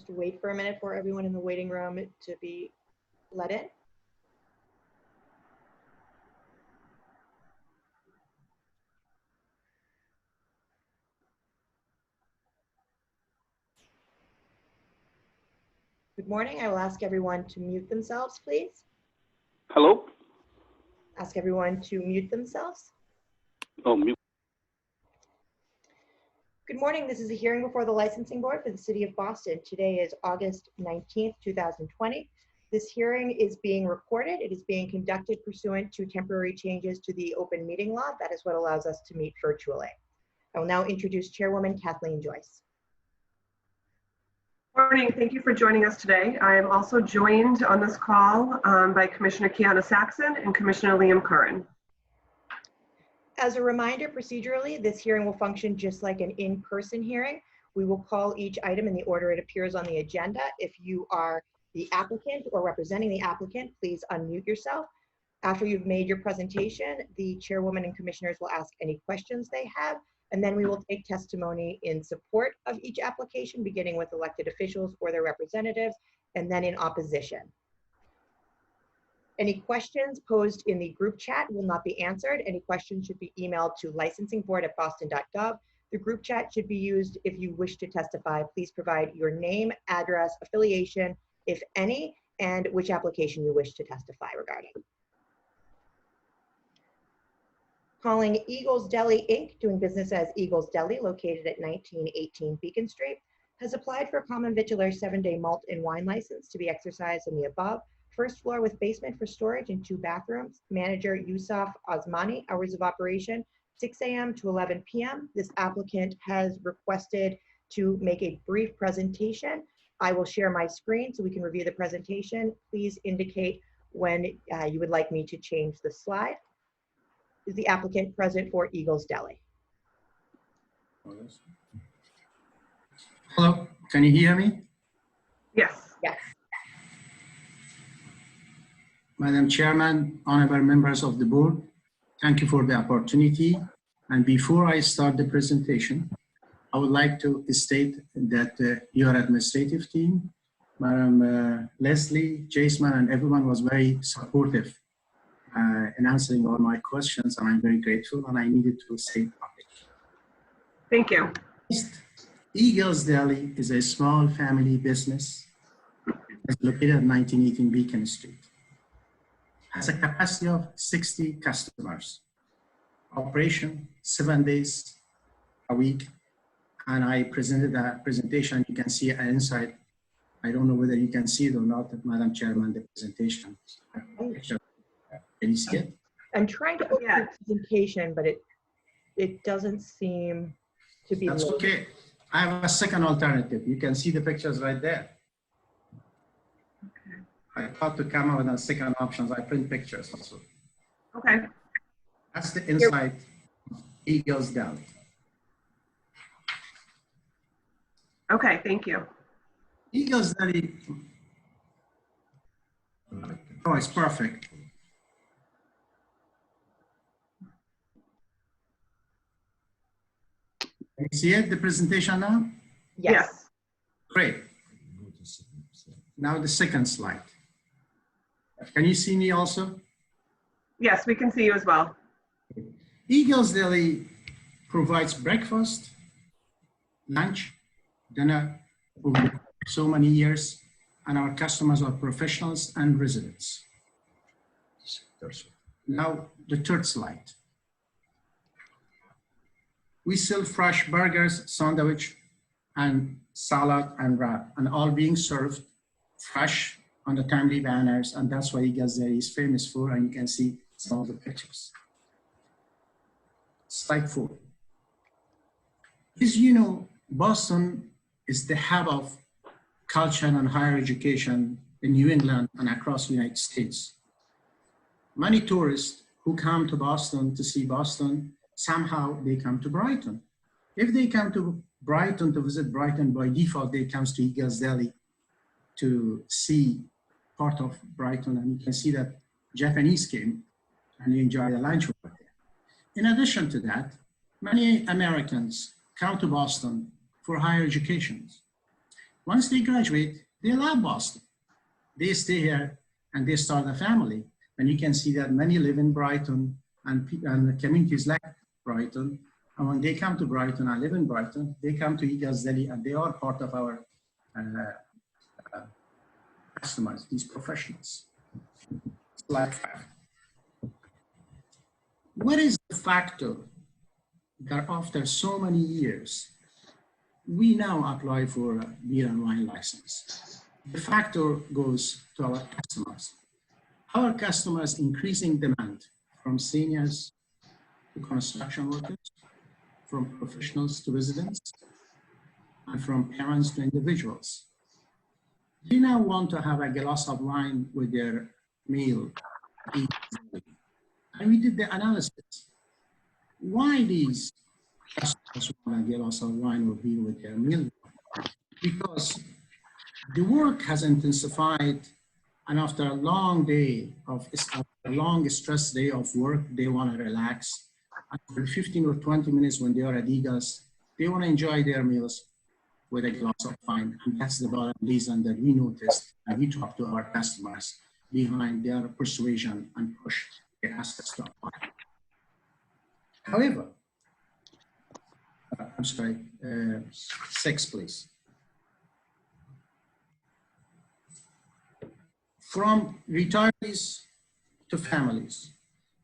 just wait for a minute for everyone in the waiting room to be let in. Good morning. I will ask everyone to mute themselves, please. Hello? Ask everyone to mute themselves. Oh, mute. Good morning. This is a hearing before the Licensing Board for the City of Boston. Today is August 19th, 2020. This hearing is being recorded. It is being conducted pursuant to temporary changes to the open meeting law. That is what allows us to meet virtually. I will now introduce Chairwoman Kathleen Joyce. Morning. Thank you for joining us today. I am also joined on this call by Commissioner Kiana Saxon and Commissioner Liam Curran. As a reminder, procedurally, this hearing will function just like an in-person hearing. We will call each item in the order it appears on the agenda. If you are the applicant or representing the applicant, please unmute yourself. After you've made your presentation, the chairwoman and commissioners will ask any questions they have, and then we will take testimony in support of each application, beginning with elected officials or their representatives, and then in opposition. Any questions posed in the group chat will not be answered. Any questions should be emailed to licensingboard@boston.gov. The group chat should be used if you wish to testify. Please provide your name, address, affiliation, if any, and which application you wish to testify regarding. Calling Eagles Deli Inc., doing business as Eagles Deli, located at 1918 Beacon Street, has applied for a common vitular 7-day malt and wine license to be exercised in the above. First floor with basement for storage and 2 bathrooms. Manager Yusuf Osmani, hours of operation 6 a.m. to 11 p.m. This applicant has requested to make a brief presentation. I will share my screen so we can review the presentation. Please indicate when you would like me to change the slide. Is the applicant present for Eagles Deli? Hello, can you hear me? Yes. Yes. Madam Chairman, honorable members of the board, thank you for the opportunity. And before I start the presentation, I would like to state that your administrative team, Madam Leslie, Jason, and everyone was very supportive in answering all my questions, and I'm very grateful, and I needed to say public. Thank you. Eagles Deli is a small family business. It's located at 1918 Beacon Street. Has a capacity of 60 customers. Operation 7 days a week. And I presented a presentation. You can see inside. I don't know whether you can see it or not, Madam Chairman, the presentation. Can you see it? I'm trying to open the presentation, but it doesn't seem to be. That's okay. I have a second alternative. You can see the pictures right there. I thought to come up with a second options. I print pictures also. Okay. That's the inside of Eagles Deli. Okay, thank you. Eagles Deli. Oh, it's perfect. Can you see it, the presentation now? Yes. Great. Now the second slide. Can you see me also? Yes, we can see you as well. Eagles Deli provides breakfast, lunch, dinner over so many years, and our customers are professionals and residents. Now the third slide. We sell fresh burgers, sandwich, and salad and wrap, and all being served fresh on the timely banners, and that's what Eagles Deli is famous for, and you can see some of the pictures. Slide 4. As you know, Boston is the hub of culture and higher education in New England and across the United States. Many tourists who come to Boston to see Boston, somehow they come to Brighton. If they come to Brighton to visit Brighton, by default, they come to Eagles Deli to see part of Brighton, and you can see that Japanese came and you enjoy the lunch over there. In addition to that, many Americans come to Boston for higher education. Once they graduate, they love Boston. They stay here and they start a family. And you can see that many live in Brighton and communities like Brighton. And when they come to Brighton and live in Brighton, they come to Eagles Deli and they are part of our customers, these professionals. Slide 5. What is the factor that after so many years, we now apply for a beer and wine license? The factor goes to our customers. Our customers increasing demand from seniors to construction workers, from professionals to residents, and from parents to individuals. They now want to have a glass of wine with their meal. And we did the analysis. Why these customers want a glass of wine or beer with their meal? Because the work has intensified, and after a long stress day of work, they want to relax. And for 15 or 20 minutes when they are at Eagles, they want to enjoy their meals with a glass of wine. And that's the bottom reason that we noticed and we talked to our customers behind their persuasion and push they asked us to apply. However, I'm sorry, 6, please. From retirees to families,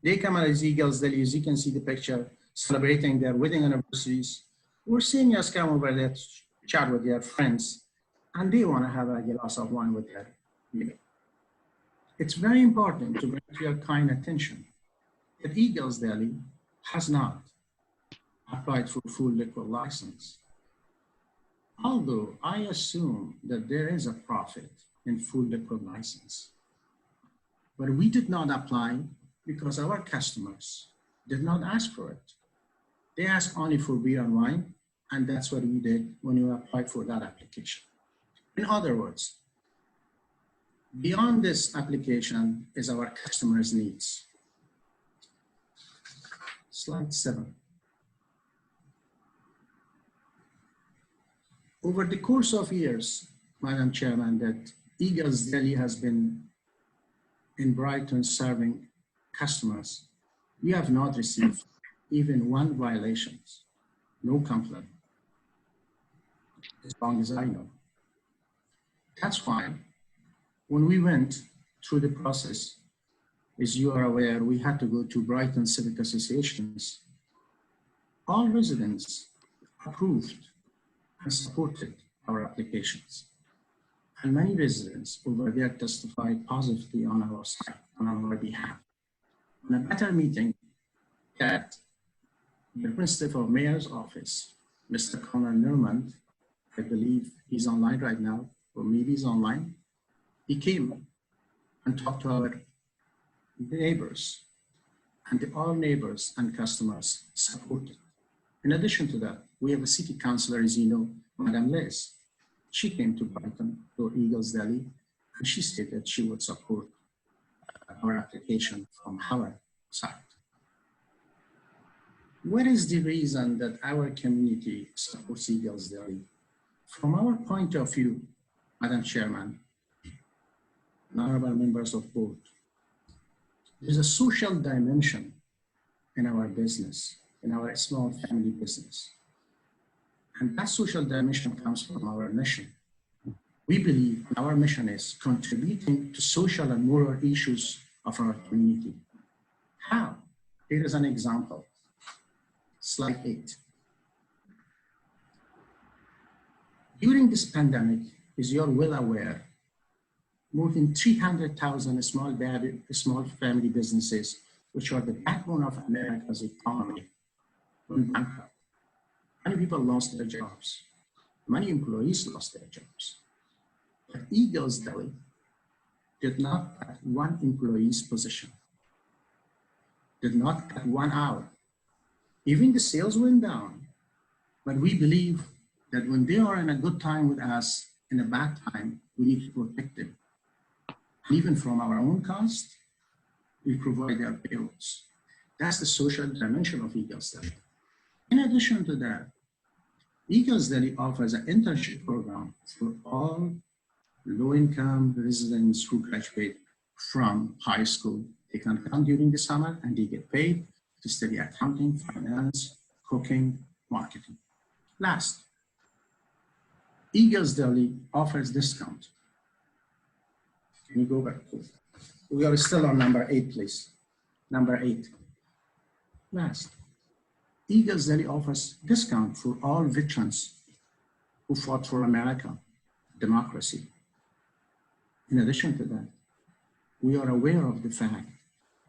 they come as Eagles Deli, as you can see the picture, celebrating their wedding anniversaries, or seniors come over there to chat with their friends, and they want to have a glass of wine with their meal. It's very important to bring to your kind attention that Eagles Deli has not applied for full liquor license. Although I assume that there is a profit in full liquor license. But we did not apply because our customers did not ask for it. They asked only for beer and wine, and that's what we did when we applied for that application. In other words, beyond this application is our customers' needs. Slide 7. Over the course of years, Madam Chairman, that Eagles Deli has been in Brighton serving customers, we have not received even one violation, no complaint, as long as I know. That's why when we went through the process, as you are aware, we had to go to Brighton Civic Associations. All residents approved and supported our applications. And many residents over there testified positively on our side, on our behalf. In a better meeting that the Principal of Mayor's Office, Mr. Connor Nermond, I believe he's online right now, or maybe he's online, he came and talked to our neighbors, and all neighbors and customers supported. In addition to that, we have a city councilor, as you know, Madam Liz. She came to Brighton, to Eagles Deli, and she stated she would support our application from our side. What is the reason that our community supports Eagles Deli? From our point of view, Madam Chairman, and honorable members of board, there's a social dimension in our business, in our small family business. And that social dimension comes from our mission. We believe our mission is contributing to social and moral issues of our community. How? Here is an example. Slide 8. During this pandemic, as you're well aware, more than 300,000 small family businesses, which are the backbone of America's economy, went bankrupt. Many people lost their jobs. Many employees lost their jobs. But Eagles Deli did not cut one employee's position, did not cut one hour. Even the sales went down. But we believe that when they are in a good time with us, in a bad time, we need to protect them. And even from our own cost, we provide their payrolls. That's the social dimension of Eagles Deli. In addition to that, Eagles Deli offers an internship program for all low-income residents who graduate from high school. They can come during the summer and they get paid to study accounting, finance, cooking, marketing. Last, Eagles Deli offers discount. Can you go back? We are still on number 8, please. Number 8. Last, Eagles Deli offers discount for all veterans who fought for America, democracy. In addition to that, we are aware of the fact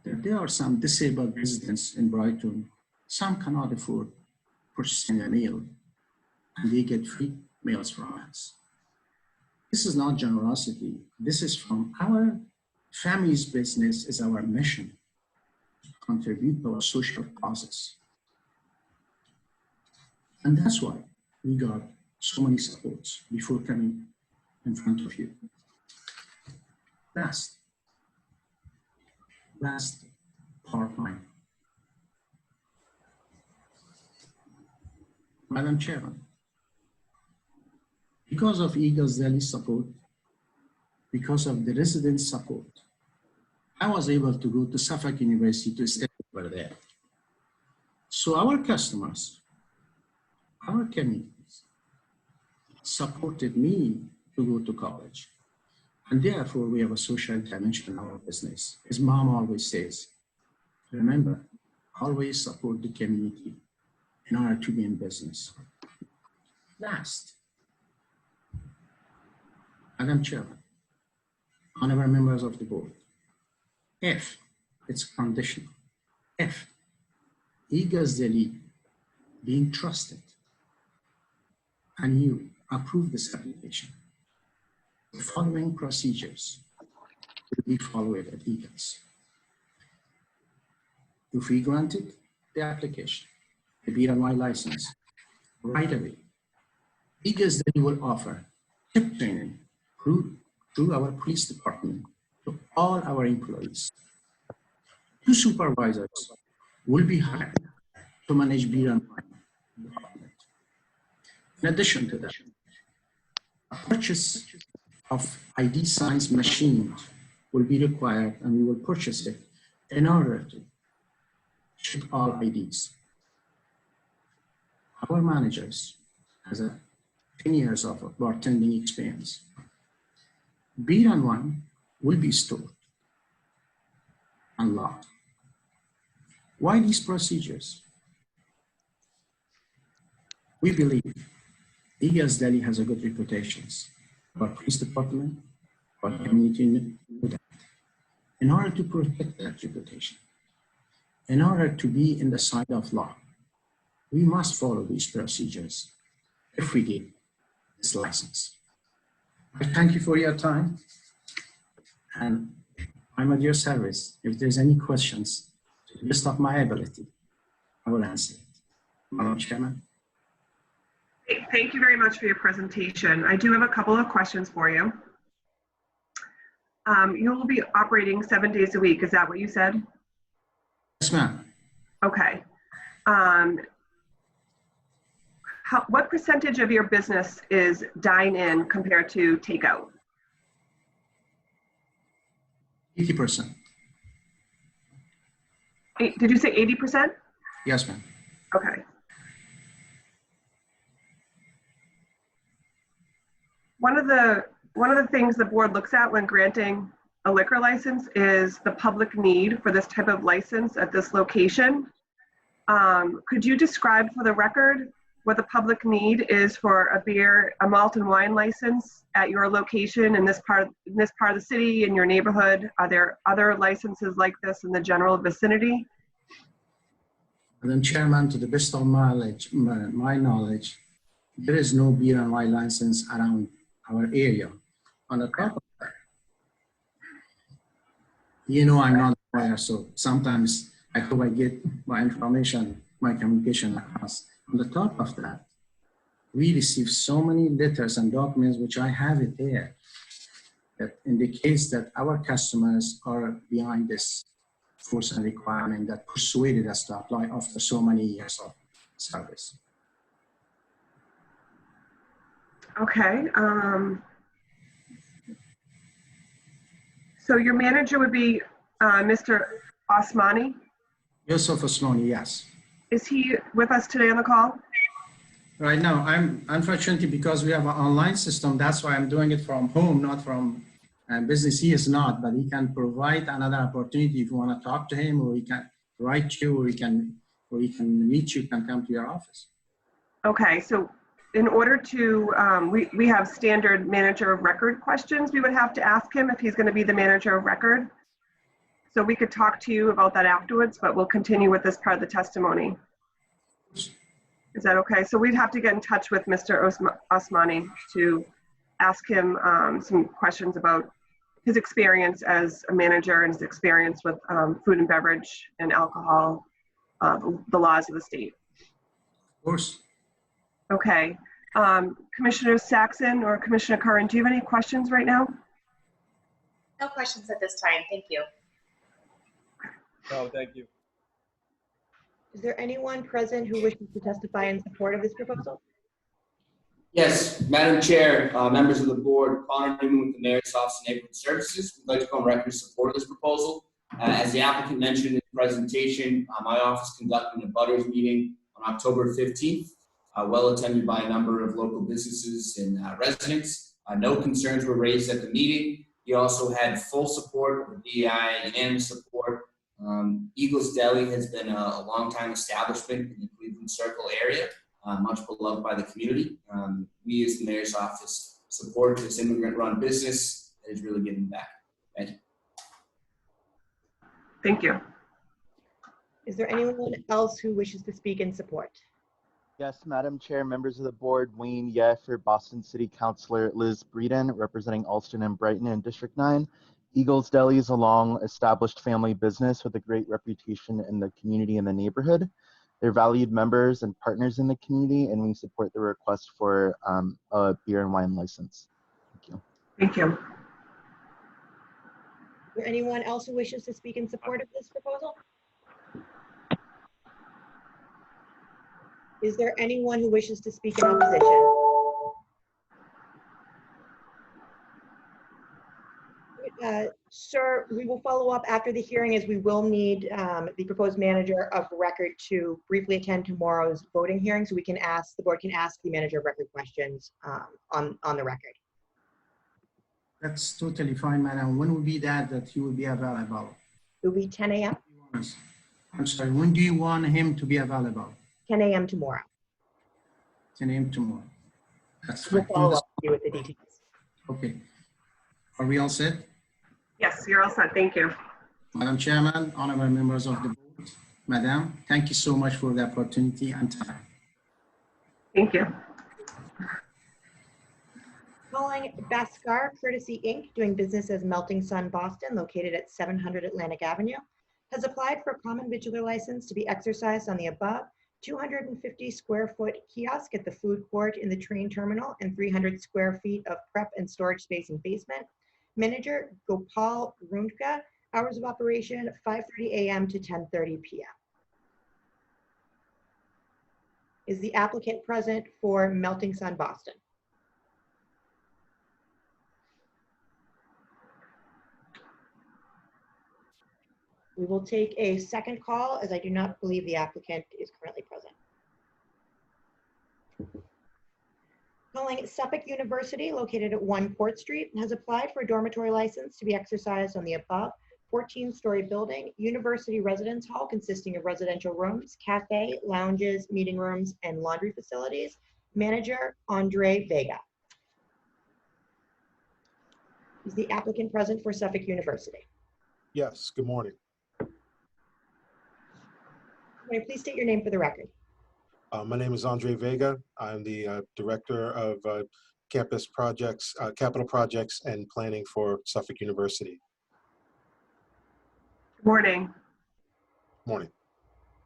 that there are some disabled residents in Brighton. Some cannot afford purchasing a meal, and they get free meals from us. This is not generosity. This is from our family's business is our mission to contribute to our social causes. And that's why we got so many supports before coming in front of you. Last PowerPoint. Madam Chairman, because of Eagles Deli support, because of the residents' support, I was able to go to Suffolk University to study over there. So our customers, our communities supported me to go to college. And therefore, we have a social dimension in our business. As Mom always says, remember, always support the community in order to be in business. Last, Madam Chairman, honorable members of the board, if it's conditional, if Eagles Deli being trusted and you approve this application, the following procedures will be followed at Eagles. If we granted the application, the BNY license, right away, Eagles Deli will offer tip training through our police department to all our employees. 2 supervisors will be hired to manage beer and wine department. In addition to that, a purchase of ID science machine will be required, and we will purchase it in order to check all IDs. Our managers has 10 years of bartending experience. Beer and wine will be stored and locked. Why these procedures? We believe Eagles Deli has a good reputation. Our police department, our community, in order to protect that reputation, in order to be in the side of law, we must follow these procedures if we get this license. I thank you for your time, and I'm at your service. If there's any questions, to the best of my ability, I will answer it. Madam Chairman. Thank you very much for your presentation. I do have a couple of questions for you. You will be operating 7 days a week. Is that what you said? Yes, ma'am. Okay. What percentage of your business is dine-in compared to takeout? 80%. Did you say 80%? Yes, ma'am. Okay. One of the things the board looks at when granting a liquor license is the public need for this type of license at this location. Could you describe for the record what the public need is for a malt and wine license at your location in this part of the city, in your neighborhood? Are there other licenses like this in the general vicinity? Madam Chairman, to the best of my knowledge, there is no beer and wine license around our area. On the top of that, you know, I'm not a lawyer, so sometimes I hope I get my information, my communication across. On the top of that, we receive so many letters and documents, which I have it there, that indicates that our customers are behind this force and requirement that persuaded us to apply after so many years of service. Okay. So your manager would be Mr. Osmani. Yusuf Osmani, yes. Is he with us today on the call? Right now, I'm unfortunately, because we have an online system, that's why I'm doing it from home, not from business. He is not, but he can provide another opportunity if you want to talk to him, or he can write you, or he can meet you, can come to your office. Okay, so in order to, we have standard manager of record questions we would have to ask him if he's going to be the manager of record. So we could talk to you about that afterwards, but we'll continue with this part of the testimony. Is that okay? So we'd have to get in touch with Mr. Osmani to ask him some questions about his experience as a manager and his experience with food and beverage and alcohol, the laws of the state. Of course. Okay. Commissioner Saxon or Commissioner Curran, do you have any questions right now? No questions at this time. Thank you. No, thank you. Is there anyone present who wishes to testify in support of this proposal? Yes, Madam Chair, members of the board, Connor Newman with the Mayor's Office of Neighborhood Services. We'd like to go on record in support of this proposal. As the applicant mentioned in the presentation, my office conducted a butters meeting on October 15th, well attended by a number of local businesses and residents. No concerns were raised at the meeting. He also had full support of the DEI, unanimous support. Eagles Deli has been a long-time establishment in the Cleveland Circle area, much beloved by the community. We as the Mayor's Office support this immigrant-run business that is really giving back. Thank you. Thank you. Is there anyone else who wishes to speak in support? Yes, Madam Chair, members of the board, Wayne Yeh for Boston City Councilor Liz Breeden, representing Alston and Brighton in District 9. Eagles Deli is a long-established family business with a great reputation in the community and the neighborhood. They're valued members and partners in the community, and we support the request for a beer and wine license. Thank you. Thank you. Is there anyone else who wishes to speak in support of this proposal? Is there anyone who wishes to speak in opposition? Sir, we will follow up after the hearing, as we will need the proposed manager of record to briefly attend tomorrow's voting hearing, so we can ask, the board can ask the manager of record questions on the record. That's totally fine, madam. When will be that he will be available? It will be 10 a.m. I'm sorry, when do you want him to be available? 10 a.m. tomorrow. 10 a.m. tomorrow. That's We'll fine. follow up with you with the details. Okay. Are we all set? Yes, you're all set. Thank you. Madam Chairman, honorable members of the board, Madam, thank you so much for the opportunity and time. Thank you. Calling Baskar Courtesy Inc., doing business as Melting Sun Boston, located at 700 Atlantic Avenue, has applied for a common vitular license to be exercised on the above 250 square foot kiosk at the food court in the train terminal and 300 square feet of prep and storage space and basement. Manager Gopal Rundka, hours of operation 5:30 a.m. to 10:30 p.m. Is the applicant present for Melting Sun Boston? We will take a second call, as I do not believe the applicant is currently present. Calling Suffolk University, located at 1 Court Street, has applied for a dormitory license to be exercised on the above 14-story building, University Residence Hall, consisting of residential rooms, cafe, lounges, meeting rooms, and laundry facilities. Manager Andre Vega. Is the applicant present for Suffolk University? Yes, good morning. May I please state your name for the record? My name is Andre Vega. I'm the Director of Campus Projects, Capital Projects and Planning for Suffolk University. Good morning. Morning.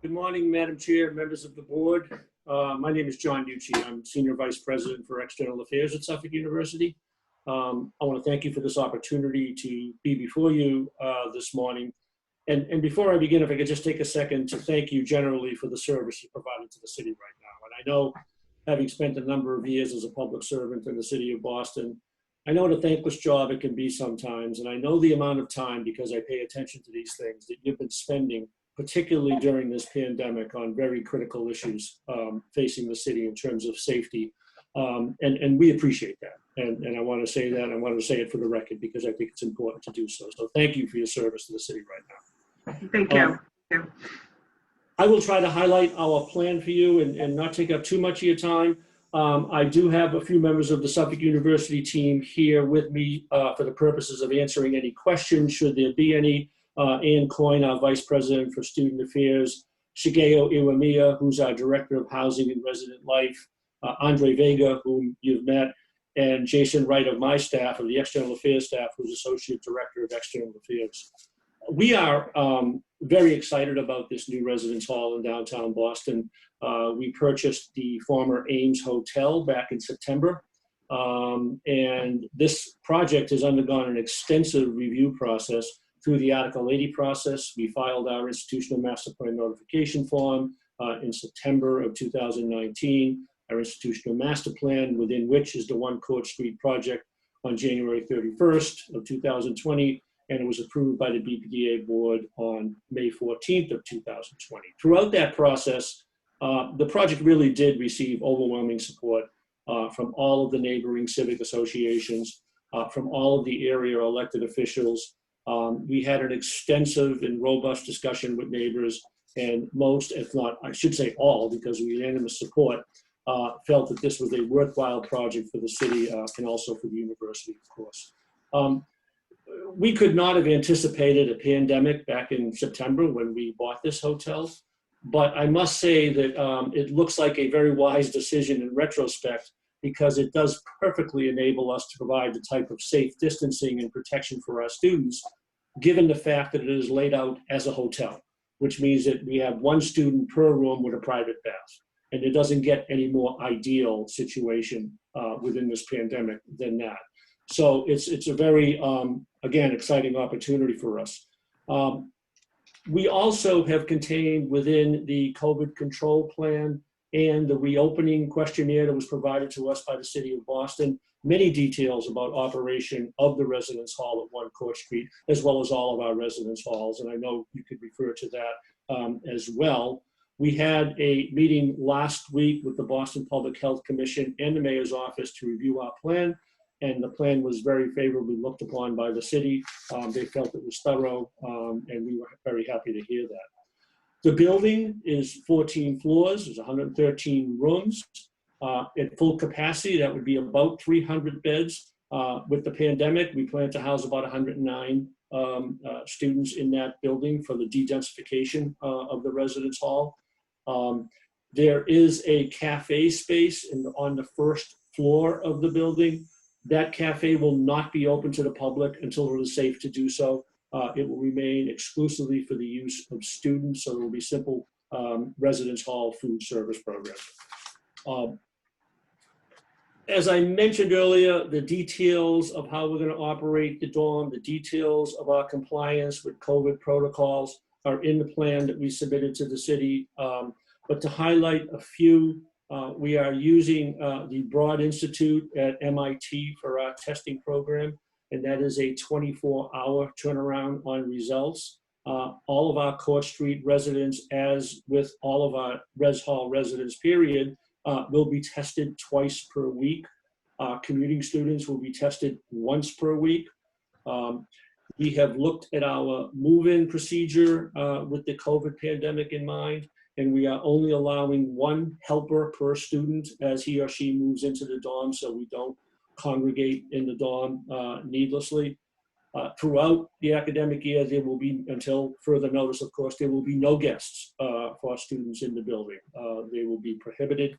Good morning, Madam Chair, members of the board. My name is John Nucci. I'm Senior Vice President for External Affairs at Suffolk University. I want to thank you for this opportunity to be before you this morning. And before I begin, if I could just take a second to thank you generally for the service you provided to the city right now. And I know having spent a number of years as a public servant in the city of Boston, I know what a thankless job it can be sometimes, and I know the amount of time, because I pay attention to these things, that you've been spending, particularly during this pandemic, on very critical issues facing the city in terms of safety. And we appreciate that. And I want to say that, and I want to say it for the record, because I think it's important to do so. So thank you for your service to the city right now. Thank you. I will try to highlight our plan for you and not take up too much of your time. I do have a few members of the Suffolk University team here with me for the purposes of answering any questions, should there be any. Ann Coyne, our Vice President for Student Affairs, Shigeo Iwamiya, who's our Director of Housing and Resident Life, Andre Vega, whom you've met, and Jason Wright of my staff, of the External Affairs staff, who's Associate Director of External Affairs. We are very excited about this new residence hall in downtown Boston. We purchased the former Ames Hotel back in September, and this project has undergone an extensive review process through the Article 80 process. We filed our institutional master plan notification form in September of 2019. Our institutional master plan, within which is the One Court Street project, on January 31st of 2020, and it was approved by the BPDA board on May 14th of 2020. Throughout that process, the project really did receive overwhelming support from all of the neighboring civic associations, from all of the area elected officials. We had an extensive and robust discussion with neighbors, and most, if not, I should say all, because we unanimous support, felt that this was a worthwhile project for the city and also for the university, of course. We could not have anticipated a pandemic back in September when we bought this hotel, but I must say that it looks like a very wise decision in retrospect, because it does perfectly enable us to provide the type of safe distancing and protection for our students, given the fact that it is laid out as a hotel, which means that we have one student per room with a private bath. And it doesn't get any more ideal situation within this pandemic than that. So it's a very, again, exciting opportunity for us. We also have contained within the COVID control plan and the reopening questionnaire that was provided to us by the city of Boston many details about operation of the residence hall at One Court Street, as well as all of our residence halls. And I know you could refer to that as well. We had a meeting last week with the Boston Public Health Commission and the mayor's office to review our plan, and the plan was very favorably looked upon by the city. They felt it was thorough, and we were very happy to hear that. The building is 14 floors, there's 113 rooms. At full capacity, that would be about 300 beds. With the pandemic, we plan to house about 109 students in that building for the de-densification of the residence hall. There is a cafe space on the first floor of the building. That cafe will not be open to the public until it is safe to do so. It will remain exclusively for the use of students, so there will be simple residence hall food service program. As I mentioned earlier, the details of how we're going to operate the dorm, the details of our compliance with COVID protocols are in the plan that we submitted to the city. But to highlight a few, we are using the Broad Institute at MIT for our testing program, and that is a 24-hour turnaround on results. All of our Court Street residents, as with all of our Res Hall residents, period, will be tested twice per week. Commuting students will be tested once per week. We have looked at our move-in procedure with the COVID pandemic in mind, and we are only allowing one helper per student as he or she moves into the dorm, so we don't congregate in the dorm needlessly. Throughout the academic year, there will be, until further notice, of course, there will be no guests for students in the building. They will be prohibited.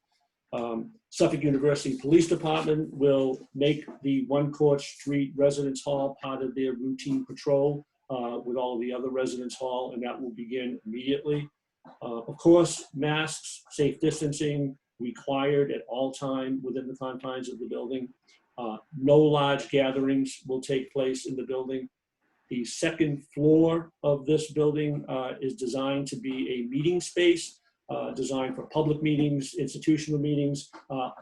Suffolk University Police Department will make the One Court Street Residence Hall part of their routine patrol with all of the other residence hall, and that will begin immediately. Of course, masks, safe distancing required at all time within the confines of the building. No large gatherings will take place in the building. The second floor of this building is designed to be a meeting space. designed for public meetings, institutional meetings.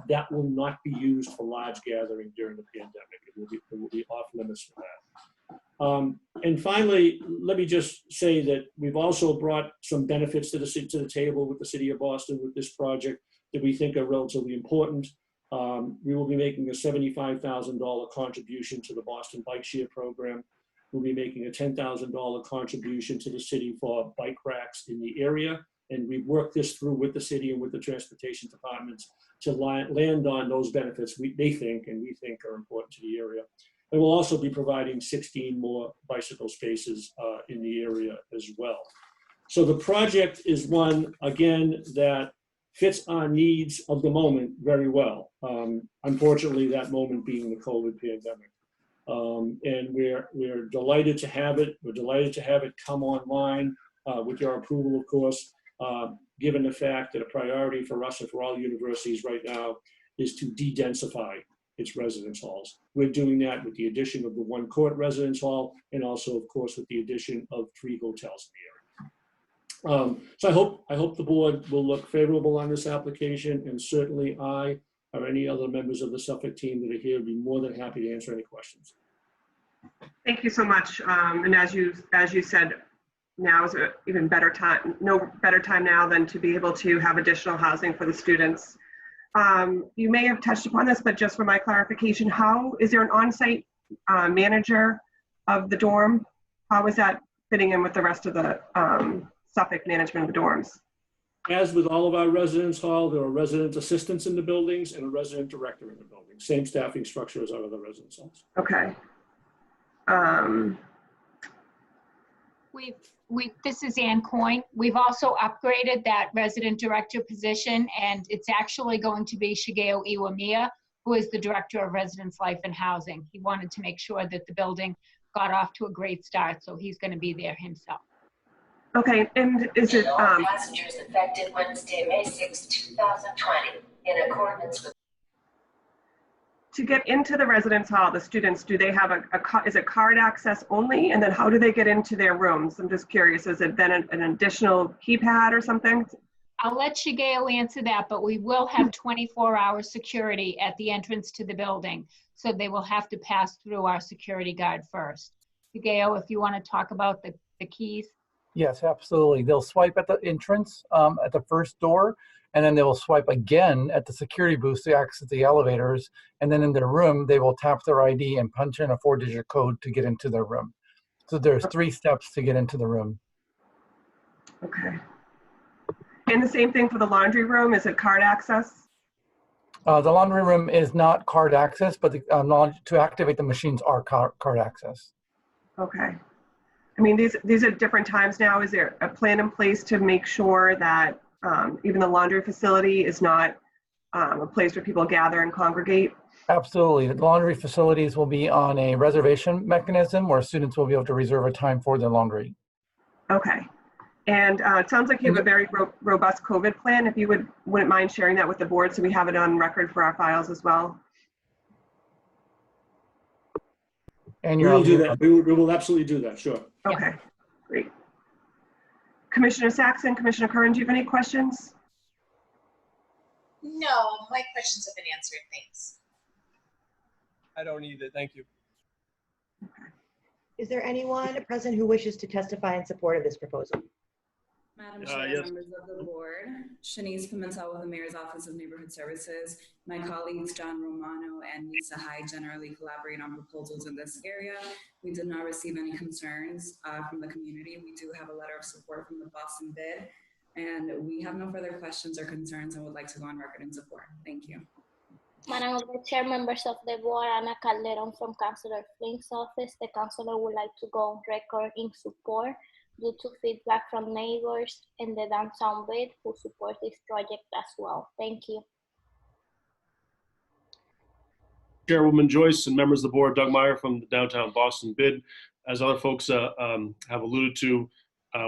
That will not be used for large gathering during the pandemic. It will be off limits for that. And finally, let me just say that we've also brought some benefits to the table with the City of Boston with this project that we think are relatively important. We will be making a $75,000 contribution to the Boston Bike Share Program. We'll be making a $10,000 contribution to the city for bike racks in the area. And we've worked this through with the city and with the transportation departments to land on those benefits they think and we think are important to the area. And we'll also be providing 16 more bicycle spaces in the area as well. So the project is one, again, that fits our needs of the moment very well. Unfortunately, that moment being the COVID pandemic. And we're delighted to have it. We're delighted to have it come online with your approval, of course, given the fact that a priority for us and for all universities right now is to de-densify its residence halls. We're doing that with the addition of the one court residence hall and also, of course, with the addition of 3 hotels in the area. So I hope the board will look favorable on this application, and certainly I or any other members of the Suffolk team that are here would be more than happy to answer any questions. Thank you so much. And as you said, now is an even better time, no better time now than to be able to have additional housing for the students. You may have touched upon this, but just for my clarification, is there an on-site manager of the dorm? How is that fitting in with the rest of the Suffolk management of the dorms? As with all of our residence hall, there are resident assistants in the buildings and a resident director in the building. Same staffing structure as our other residence halls. Okay. This is Ann Coyne. We've also upgraded that resident director position, and it's actually going to be Shigeo Iwamiya, who is the director of residence life and housing. He wanted to make sure that the building got off to a great start, so he's going to be there himself. Okay, and is it passengers effective Wednesday, May 6, 2020, in accordance with. To get into the residence hall, the students, do they have is it card access only? And then how do they get into their rooms? I'm just curious, is it then an additional keypad or something? I'll let Shigeo answer that, but we will have 24-hour security at the entrance to the building. So they will have to pass through our security guard first. Shigeo, if you want to talk about the keys. Yes, absolutely. They'll swipe at the entrance at the first door, and then they will swipe again at the security booth to access the elevators. And then in their room, they will tap their ID and punch in a 4-digit code to get into their room. So there's 3 steps to get into the room. Okay. And the same thing for the laundry room, is it card access? The laundry room is not card access, but to activate the machines are card access. Okay. I mean, these are different times now. Is there a plan in place to make sure that even the laundry facility is not a place where people gather and congregate? Absolutely. The laundry facilities will be on a reservation mechanism where students will be able to reserve a time for their laundry. Okay. And it sounds like you have a very robust COVID plan. If you wouldn't mind sharing that with the board so we have it on record for our files as well. And we will do that. We will absolutely do that, sure. Okay, great. Commissioner Saxon, Commissioner Curran, do you have any questions? No, my questions have been answered. Thanks. I don't either. Thank you. Okay. Is there anyone present who wishes to testify in support of this proposal? Madam Chair, yes. members of the board, Shanice Pimentel with the Mayor's Office of Neighborhood Services. My colleagues John Romano and Lisa Hyde generally collaborate on proposals in this area. We did not receive any concerns from the community. We do have a letter of support from the Boston bid, and we have no further questions or concerns and would like to go on record in support. Thank you. Madam Chair, members of the board, Ana Calderon from Councilor Flink's office. The councilor would like to go on record in support due to feedback from neighbors in the downtown bid who support this project as well. Thank you. Chairwoman Joyce and members of the board, Doug Meyer from the downtown Boston bid. As other folks have alluded to,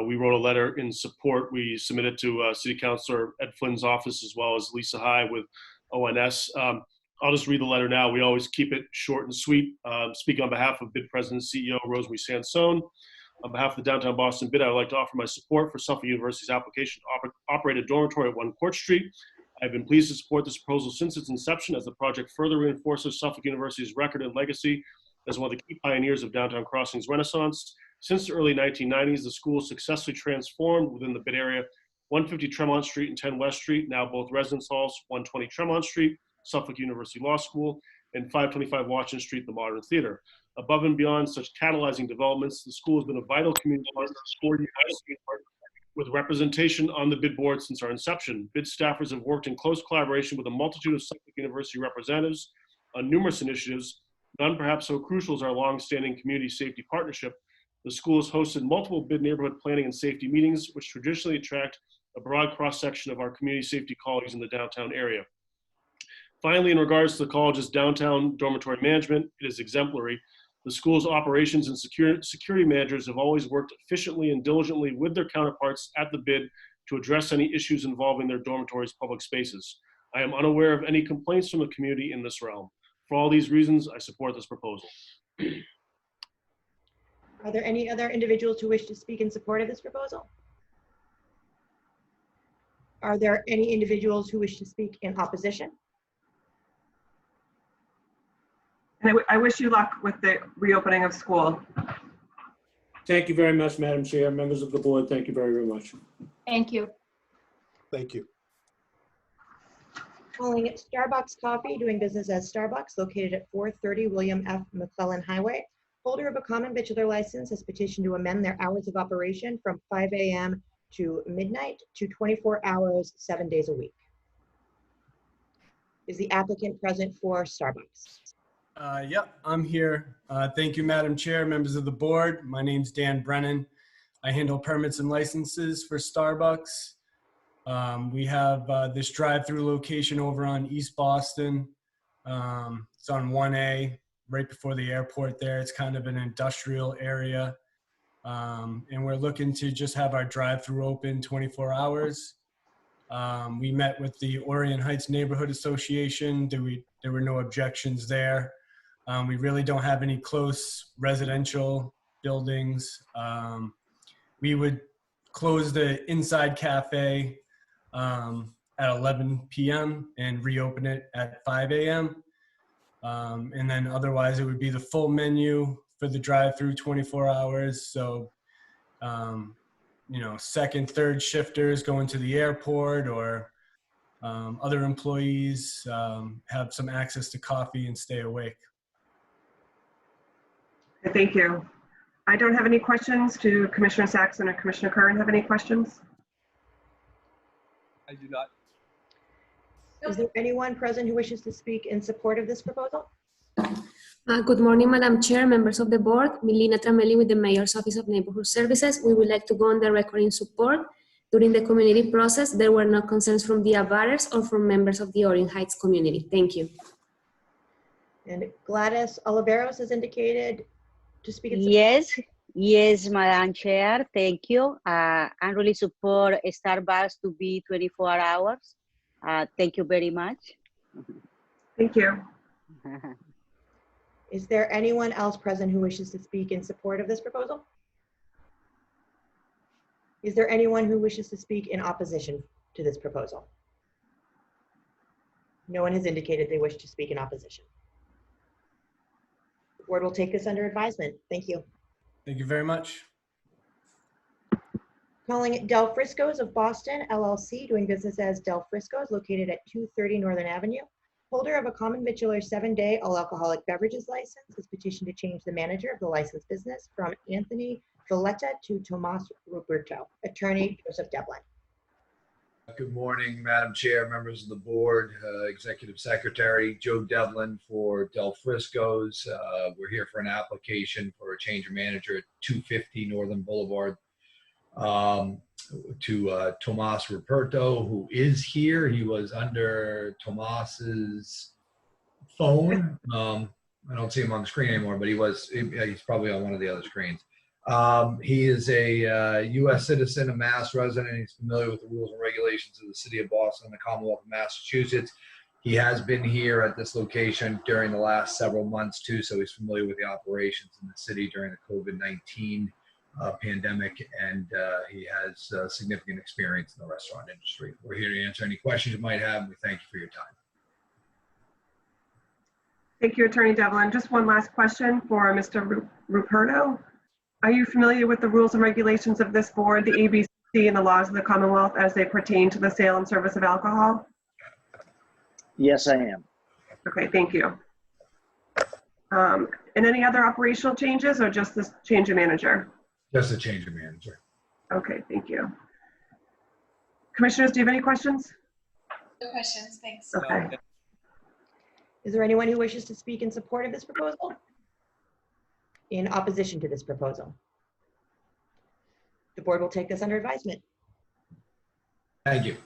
we wrote a letter in support. We submitted to City Councilor Ed Flynn's office as well as Lisa Hyde with ONS. I'll just read the letter now. We always keep it short and sweet. Speak on behalf of bid president CEO Rosemary Sansone. On behalf of the Downtown Boston Bid, I would like to offer my support for Suffolk University's application to operate a dormitory at 1 Court Street. I've been pleased to support this proposal since its inception, as the project further reinforces Suffolk University's record and legacy as one of the key pioneers of downtown crossings renaissance. Since the early 1990s, the school successfully transformed within the bid area 150 Tremont Street and 10 West Street, now both residence halls, 120 Tremont Street, Suffolk University Law School, and 525 Washington Street, the Modern Theater. Above and beyond such catalyzing developments, the school has been a vital community partner for 4 years, with representation on the bid board since our inception. Bid staffers have worked in close collaboration with a multitude of Suffolk University representatives on numerous initiatives, none perhaps so crucial as our long-standing community safety partnership. The school has hosted multiple bid neighborhood planning and safety meetings, which traditionally attract a broad cross-section of our community safety colleagues in the downtown area. Finally, in regards to the college's downtown dormitory management, it is exemplary. The school's operations and security managers have always worked efficiently and diligently with their counterparts at the bid to address any issues involving their dormitories' public spaces. I am unaware of any complaints from the community in this realm. For all these reasons, I support this proposal. Are there any other individuals who wish to speak in support of this proposal? Are there any individuals who wish to speak in opposition? And I wish you luck with the reopening of school. Thank you very much, Madam Chair. Members of the board, thank you very, very much. Thank you. Thank you. Calling it Starbucks Coffee, doing business as Starbucks, located at 430 William F. McClellan Highway. Holder of a common vitular license has petitioned to amend their hours of operation from 5 a.m. to midnight to 24 hours, 7 days a week. Is the applicant present for Starbucks? Yep, I'm here. Thank you, Madam Chair, members of the board. My name's Dan Brennan. I handle permits and licenses for Starbucks. We have this drive-through location over on East Boston. It's on 1A, right before the airport there. It's kind of an industrial area. And we're looking to just have our drive-through open 24 hours. We met with the Orient Heights Neighborhood Association. There were no objections there. We really don't have any close residential buildings. We would close the inside cafe at 11 p.m. and reopen it at 5 a.m. And then otherwise it would be the full menu for the drive-through 24 hours. So, you know, second, third shifters going to the airport or other employees have some access to coffee and stay awake. Thank you. I don't have any questions. Do Commissioner Saxon or Commissioner Curran have any questions? I do not. Is there anyone present who wishes to speak in support of this proposal? Good morning, Madam Chair, members of the board. Milena Tramelli with the Mayor's Office of Neighborhood Services. We would like to go on the record in support. During the community process, there were no concerns from the abutters or from members of the Orient Heights community. Thank you. And Gladys Oliveros has indicated to speak in support. Yes, Madam Chair, thank you. I really support Starbucks to be 24 hours. Thank you very much. Thank you. Is there anyone else present who wishes to speak in support of this proposal? Is there anyone who wishes to speak in opposition to this proposal? No one has indicated they wish to speak in opposition. The board will take this under advisement. Thank you. Thank you very much. Calling it Del Frisco's of Boston, LLC, doing business as Del Frisco's, located at 230 Northern Avenue. Holder of a common vitular 7-day all alcoholic beverages license has petitioned to change the manager of the licensed business from Anthony Valletta to Tomas Roberto. Attorney Joseph Devlin. Good morning, Madam Chair, members of the board, Executive Secretary Joe Devlin for Del Frisco's. We're here for an application for a change of manager at 250 Northern Boulevard to Tomas Ruperto, who is here. He was under Tomas's phone. I don't see him on the screen anymore, but he's probably on one of the other screens. He is a U.S. citizen, a Mass resident. He's familiar with the rules and regulations of the City of Boston and the Commonwealth of Massachusetts. He has been here at this location during the last several months too, so he's familiar with the operations in the city during the COVID-19 pandemic, and he has significant experience in the restaurant industry. We're here to answer any questions you might have. We thank you for your time. Thank you, Attorney Devlin. Just one last question for Mr. Ruperto. Are you familiar with the rules and regulations of this board, the ABC, and the laws of the Commonwealth as they pertain to the sale and service of alcohol? Yes, I am. Okay, thank you. And any other operational changes or just this change of manager? Just a change of manager. Okay, thank you. Commissioners, do you have any questions? No questions, thanks. Okay. Is there anyone who wishes to speak in support of this proposal? In opposition to this proposal? The board will take this under advisement. Thank you.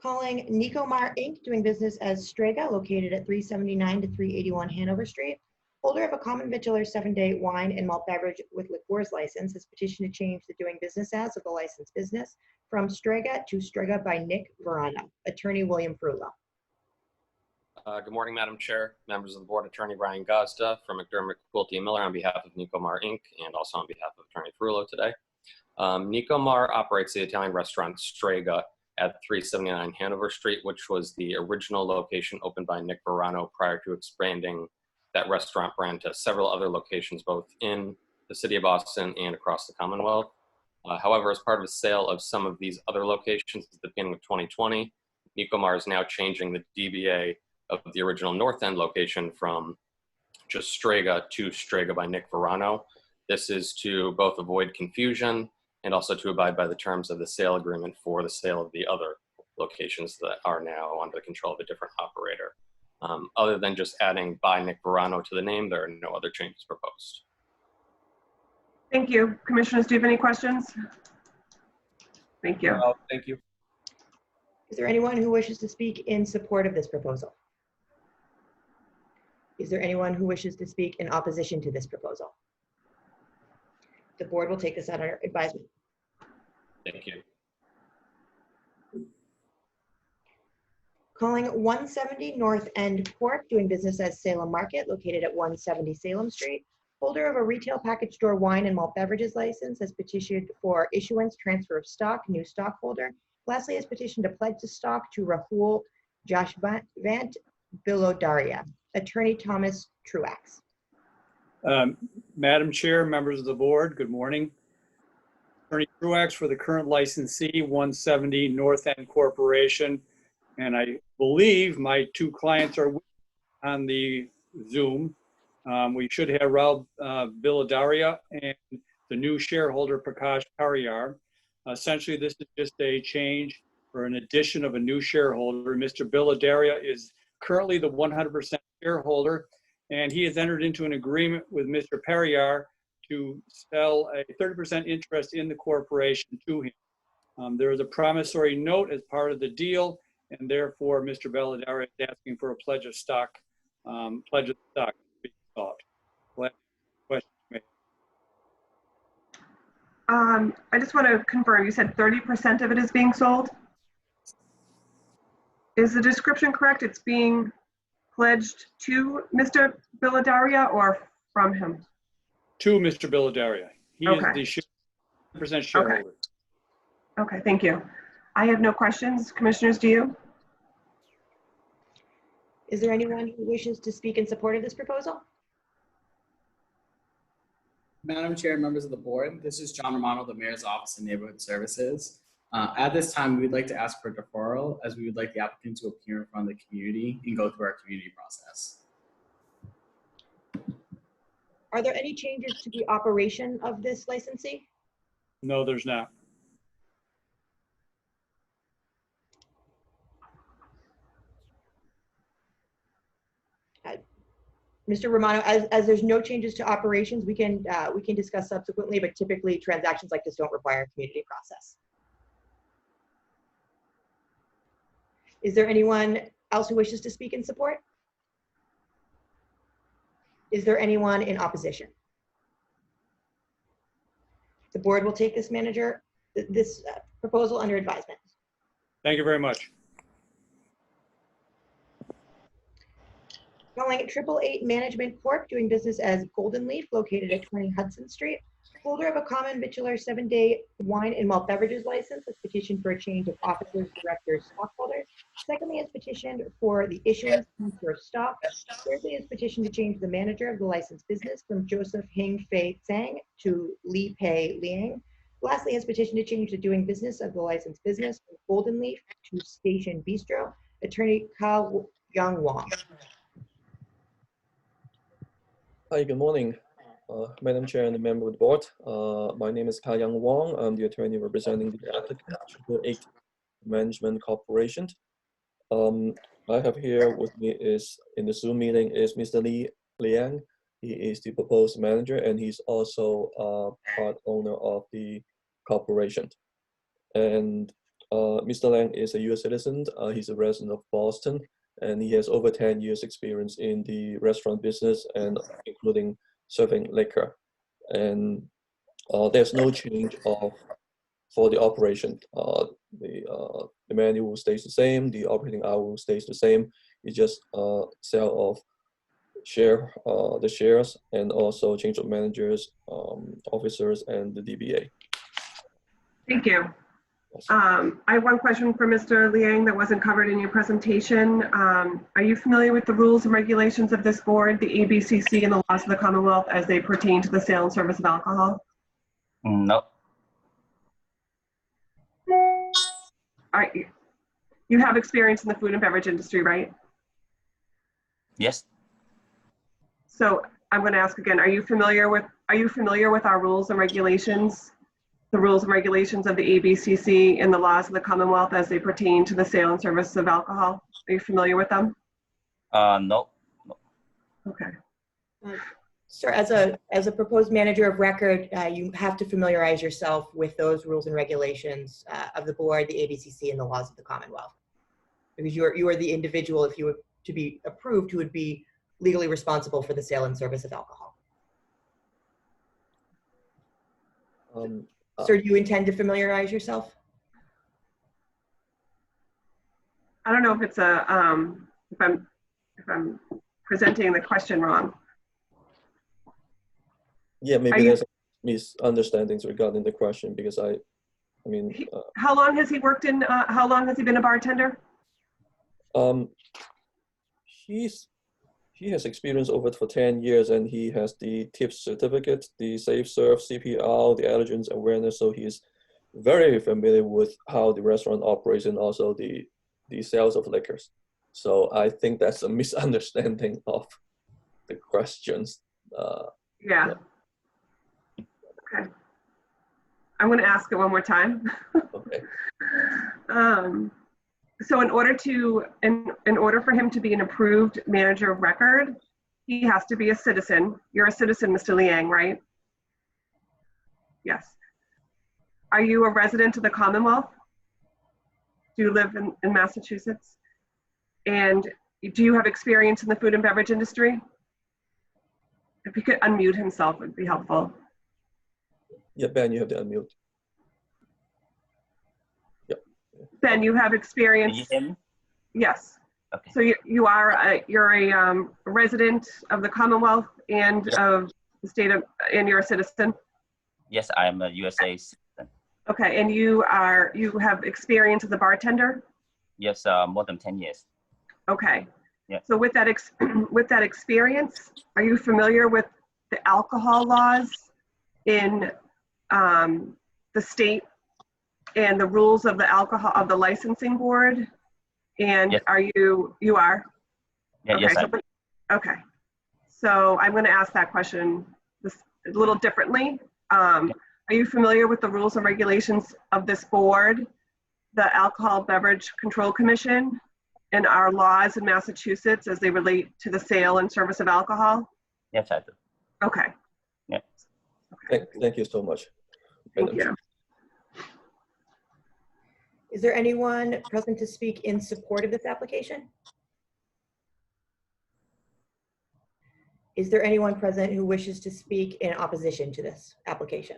Calling Nicomar Inc., doing business as Strega, located at 379 to 381 Hanover Street. Holder of a common vitular 7-day wine and malt beverage with liqueurs license has petitioned to change the doing business as of the licensed business from Strega to Strega by Nick Verano. Attorney William Frullo. Good morning, Madam Chair, members of the board. Attorney Brian Gazda from McDermott, Quilty & Miller on behalf of Nicomar Inc. and also on behalf of Attorney Frullo today. Nicomar operates the Italian restaurant Strega at 379 Hanover Street, which was the original location opened by Nick Verano prior to expanding that restaurant brand to several other locations, both in the city of Boston and across the Commonwealth. However, as part of the sale of some of these other locations at the beginning of 2020, Nicomar is now changing the DBA of the original North End location from just Strega to Strega by Nick Verano. This is to both avoid confusion and also to abide by the terms of the sale agreement for the sale of the other locations that are now under the control of a different operator. Other than just adding by Nick Verano to the name, there are no other changes proposed. Thank you. Commissioners, do you have any questions? Thank you. Thank you. Is there anyone who wishes to speak in support of this proposal? Is there anyone who wishes to speak in opposition to this proposal? The board will take this under advisement. Thank you. Calling 170 North End Pork, doing business as Salem Market, located at 170 Salem Street. Holder of a retail package store wine and malt beverages license has petitioned for issuance, transfer of stock, new stockholder. Lastly, has petitioned to pledge the stock to Rahul Jashvant Bilodaria. Attorney Thomas Truax. Madam Chair, members of the board, good morning. Attorney Truax for the current licensee, 170 North End Corporation. And I believe my two clients are on the Zoom. We should have Rahul Bilodaria and the new shareholder, Prakash Pariyar. Essentially, this is just a change or an addition of a new shareholder. Mr. Bilodaria is currently the 100% shareholder, and he has entered into an agreement with Mr. Pariyar to sell a 30% interest in the corporation to him. There is a promissory note as part of the deal, and therefore Mr. Bilodaria is asking for a pledge of stock. Pledge of stock being sought. Question made. I just want to confirm, you said 30% of it is being sold? Is the description correct? It's being pledged to Mr. Bilodaria or from him? To Mr. Bilodaria. He is the 100% shareholder. Okay, thank you. I have no questions. Commissioners, do you? Is there anyone who wishes to speak in support of this proposal? Madam Chair, members of the board, this is John Romano, the Mayor's Office of Neighborhood Services. At this time, we would like to ask for deferral as we would like the applicant to appear in front of the community and go through our community process. Are there any changes to the operation of this licensee? No, there's not. Mr. Romano, as there's no changes to operations, we can discuss subsequently, but typically transactions like this don't require a community process. Is there anyone else who wishes to speak in support? Is there anyone in opposition? The board will take this proposal under advisement. Thank you very much. Calling 888 Management Corp., doing business as Golden Leaf, located at 20 Hudson Street. Holder of a common vitular 7-day wine and malt beverages license has petitioned for a change of officers, directors, stockholders. Secondly, has petitioned for the issuance of stock. Thirdly, has petitioned to change the manager of the licensed business from Joseph Hing Fei Tsang to Li Pei Liang. Lastly, has petitioned to change the doing business of the licensed business from Golden Leaf to Station Bistro. Attorney Ka Young Wong. Hi, good morning, Madam Chair and the member of the board. My name is Ka Young Wong. I'm the attorney representing the applicant, 888 Management Corporation. I have here with me is, in the Zoom meeting, is Mr. Li Liang. He is the proposed manager, and he's also part owner of the corporation. And Mr. Liang is a U.S. citizen. He's a resident of Boston, and he has over 10 years experience in the restaurant business, and including serving liquor. And there's no change for the operation. The menu stays the same, the operating hour stays the same. It's just sale of the shares, and also change of managers, officers, and the DBA. Thank you. I have one question for Mr. Liang that wasn't covered in your presentation. Are you familiar with the rules and regulations of this board, the ABCC, and the laws of the Commonwealth as they pertain to the sale and service of alcohol? No. You have experience in the food and beverage industry, right? Yes. So I'm going to ask again, are you familiar with our rules and regulations? The rules and regulations of the ABCC and the laws of the Commonwealth as they pertain to the sale and service of alcohol? Are you familiar with them? No. Okay. Sir, as a proposed manager of record, you have to familiarize yourself with those rules and regulations of the board, the ABCC, and the laws of the Commonwealth. Because you are the individual, if you were to be approved, who would be legally responsible for the sale and service of alcohol. Sir, do you intend to familiarize yourself? I don't know if it's if I'm presenting the question wrong. Yeah, maybe there's misunderstandings regarding the question, because I mean. How long has he worked in? How long has he been a bartender? He has experience over for 10 years, and he has the TIPS certificate, the Safe Serve, CPR, the allergens awareness. So he's very familiar with how the restaurant operates, and also the sales of liquors. So I think that's a misunderstanding of the questions. Yeah. Okay. I'm going to ask it one more time. Okay. So in order for him to be an approved manager of record, he has to be a citizen. You're a citizen, Mr. Liang, right? Yes. Are you a resident of the Commonwealth? Do you live in Massachusetts? And do you have experience in the food and beverage industry? If he could unmute himself, it would be helpful. Yeah, Ben, you have to unmute. Ben, you have experience. Can you hear me? Yes. Okay. So you're a resident of the Commonwealth and of the state of, and you're a citizen. Yes, I am a USA citizen. Okay, and you have experience as a bartender. Yes, more than 10 years. Okay. Yeah. So with that experience, are you familiar with the alcohol laws in the state and the rules of the licensing board? And yes. are you are? Yeah, okay, yes, I so, okay. So I'm going to ask that question a little differently. Are you familiar with the rules and regulations of this board, the Alcohol Beverage Control Commission, and our laws in Massachusetts as they relate to the sale and service of alcohol? Yes, I do. Okay. Yeah. Okay. Thank you so much. Thank you. Is there anyone present to speak in support of this application? Is there anyone present who wishes to speak in opposition to this application?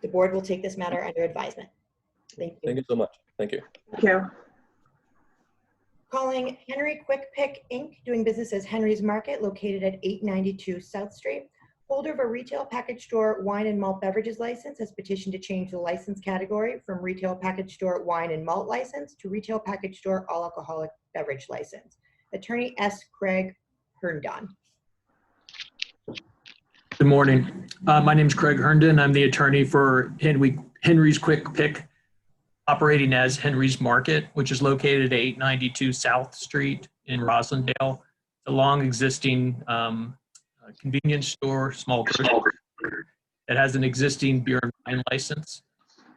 The board will take this matter under advisement. Thank you. Thank you so much. Thank you. Thank you. Calling Henry Quick Pick Inc., doing business as Henry's Market, located at 892 South Street. Holder of a retail package store wine and malt beverages license has petitioned to change the license category from retail package store wine and malt license to retail package store all alcoholic beverage license. Attorney S. Craig Herndon. Good morning. My name is Craig Herndon. I'm the attorney for Henry's Quick Pick, operating as Henry's Market, which is located at 892 South Street in Roslindale. It's a long existing convenience store, small grocery store that has an existing beer and wine license.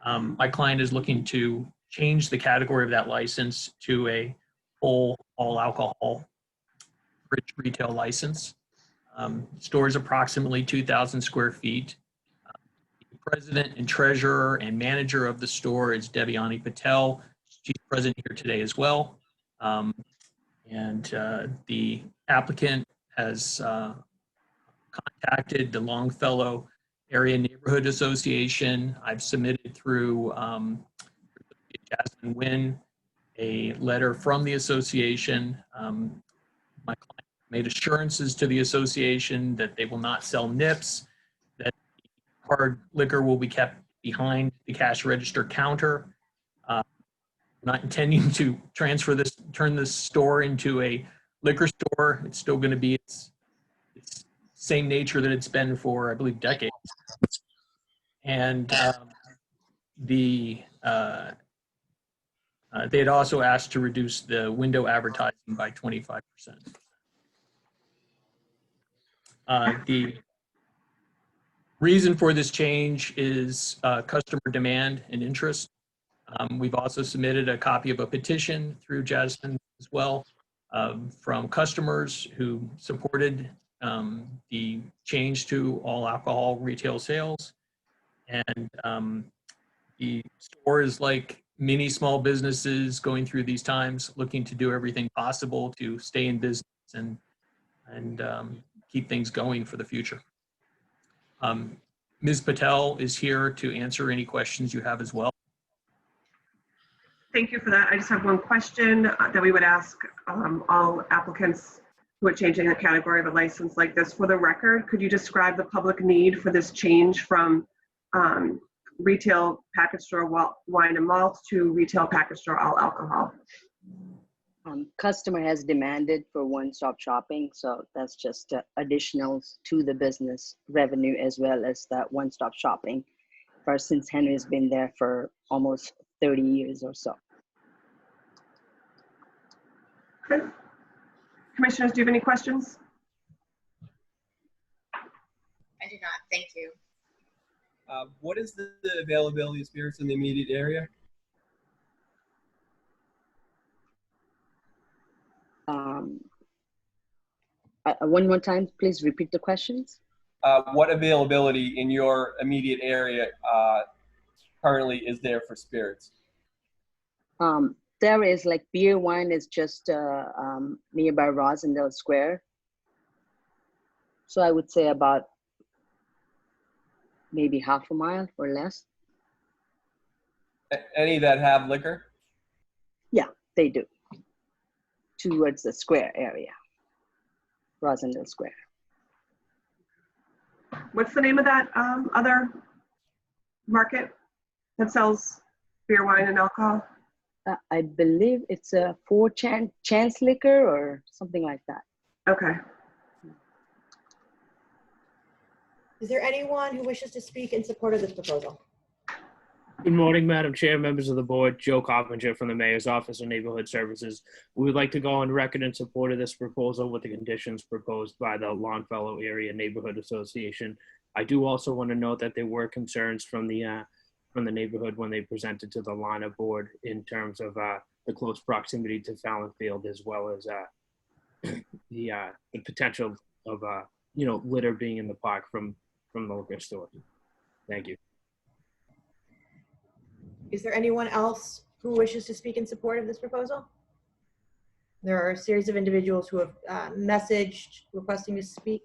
My client is looking to change the category of that license to a full all alcohol retail license. Store is approximately 2,000 square feet. The president and treasurer and manager of the store is Devyani Patel. She's present here today as well. The applicant has contacted the Longfellow Area Neighborhood Association. I've submitted through Jasmine Wynn a letter from the association. My client made assurances to the association that they will not sell nips, that hard liquor will be kept behind the cash register counter. Not intending to turn this store into a liquor store. It's still going to be its same nature that it's been for, I believe, decades. And they had also asked to reduce the window advertising by 25%. The reason for this change is customer demand and interest. We've also submitted a copy of a petition through Jasmine as well from customers who supported the change to all alcohol retail sales. And the store is like many small businesses going through these times, looking to do everything possible to stay in business and keep things going for the future. Ms. Patel is here to answer any questions you have as well. Thank you for that. I just have one question that we would ask all applicants who are changing the category of a license like this. For the record, could you describe the public need for this change from retail package store wine and malt to retail package store all alcohol? Customer has demanded for one-stop shopping, so that's just additional to the business revenue as well as that one-stop shopping. Since Henry's been there for almost 30 years or so. Okay. Commissioners, do you have any questions? I do not, thank you. What is the availability of spirits in the immediate area? One more time, please repeat the questions. What availability in your immediate area currently is there for spirits? There is like beer, wine is just nearby Rosendale Square. So I would say about maybe half a mile or less. Any that have liquor? Yeah, they do. Towards the square area, Rosendale Square. What's the name of that other market that sells beer, wine, and alcohol? I believe it's a Chance Liquor or something like that. Okay. Is there anyone who wishes to speak in support of this proposal? Good morning, Madam Chair, members of the board. Joe Coppinger from the Mayor's Office of Neighborhood Services. We would like to go on record in support of this proposal with the conditions proposed by the Longfellow Area Neighborhood Association. I do also want to note that there were concerns from the neighborhood when they presented to the Lana board in terms of the close proximity to Fallon Field, as well as the potential of litter being in the park from the liquor store. Thank you. Is there anyone else who wishes to speak in support of this proposal? There are a series of individuals who have messaged requesting to speak.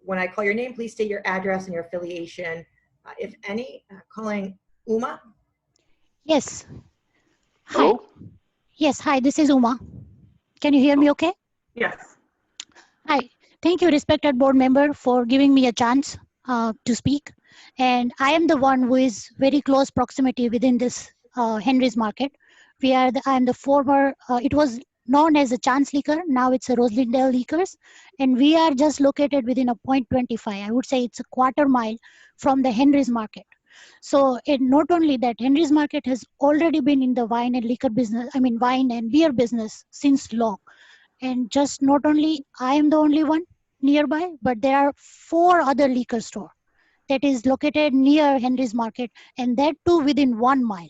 When I call your name, please state your address and your affiliation, if any. Calling Uma. Yes. Hi. Yes, hi, this is Uma. Can you hear me okay? Yes. Hi. Thank you, respected board member, for giving me a chance to speak. And I am the one who is very close proximity within this Henry's Market. I am the former, it was known as a Chance Liquor. Now it's a Roslindale Liquors. And we are just located within a 0.25. I would say it's a quarter mile from the Henry's Market. So it not only that, Henry's Market has already been in the wine and liquor business, I mean wine and beer business since long. And just not only I am the only one nearby, but there are 4 other liquor stores that is located near Henry's Market, and that too within 1 mile.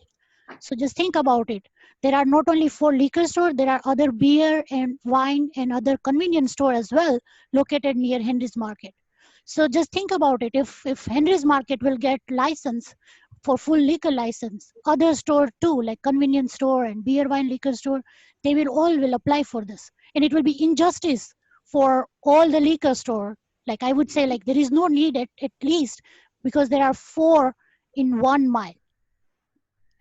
So just think about it. There are not only 4 liquor stores, there are other beer and wine and other convenience stores as well located near Henry's Market. So just think about it. If Henry's Market will get license for full liquor license, other store too, like convenience store and beer wine liquor store, they will apply for this. And it will be injustice for all the liquor store. Like I would say, like there is no need at least, because there are 4 in 1 mile.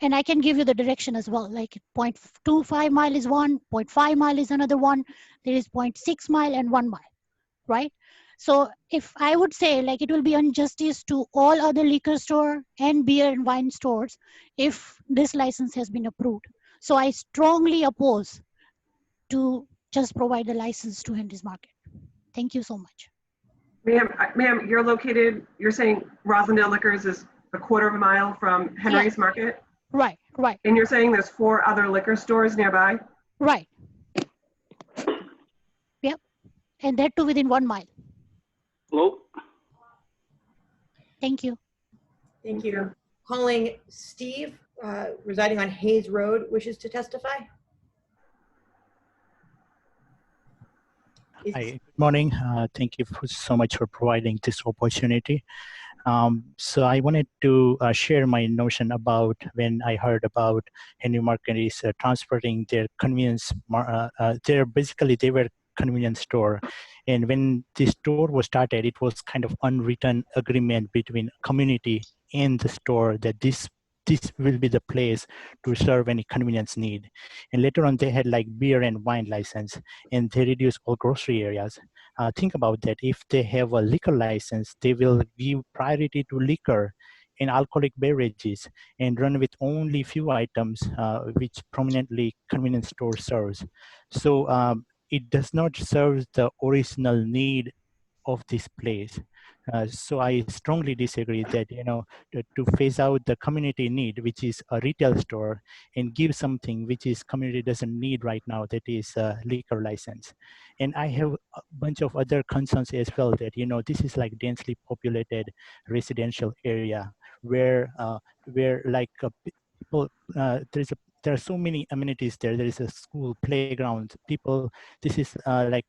And I can give you the direction as well. Like 0.25 mile is one, 0.5 mile is another one. There is 0.6 mile and 1 mile, right? So if I would say, like, it will be injustice to all other liquor store and beer and wine stores if this license has been approved. So I strongly oppose to just provide the license to Henry's Market. Thank you so much. Ma'am, you're saying Roslindale Liquors is a quarter of a mile from Henry's Market? Right. And you're saying there's 4 other liquor stores nearby? Right. Yep. And that too within 1 mile. Hello? Thank you. Thank you. Calling Steve, residing on Hayes Road, wishes to testify. Hi, good morning. Thank you so much for providing this opportunity. So I wanted to share my notion about when I heard about Henry Market is transferring their convenience. They were convenience store, and when this store was started, it was kind of unwritten agreement between community and the store that this will be the place to serve any convenience need. And later on, they had like beer and wine license, and they reduced all grocery areas. Think about that. If they have a liquor license, they will give priority to liquor and alcoholic beverages and run with only few items which prominently convenience store serves. So it does not serve the original need of this place. So I strongly disagree that, to phase out the community need, which is a retail store, and give something which is community doesn't need right now, that is a liquor license. And I have a bunch of other concerns as well that, this is like densely populated residential area where like people, there are so many amenities there. There is a school, playground, people, this is like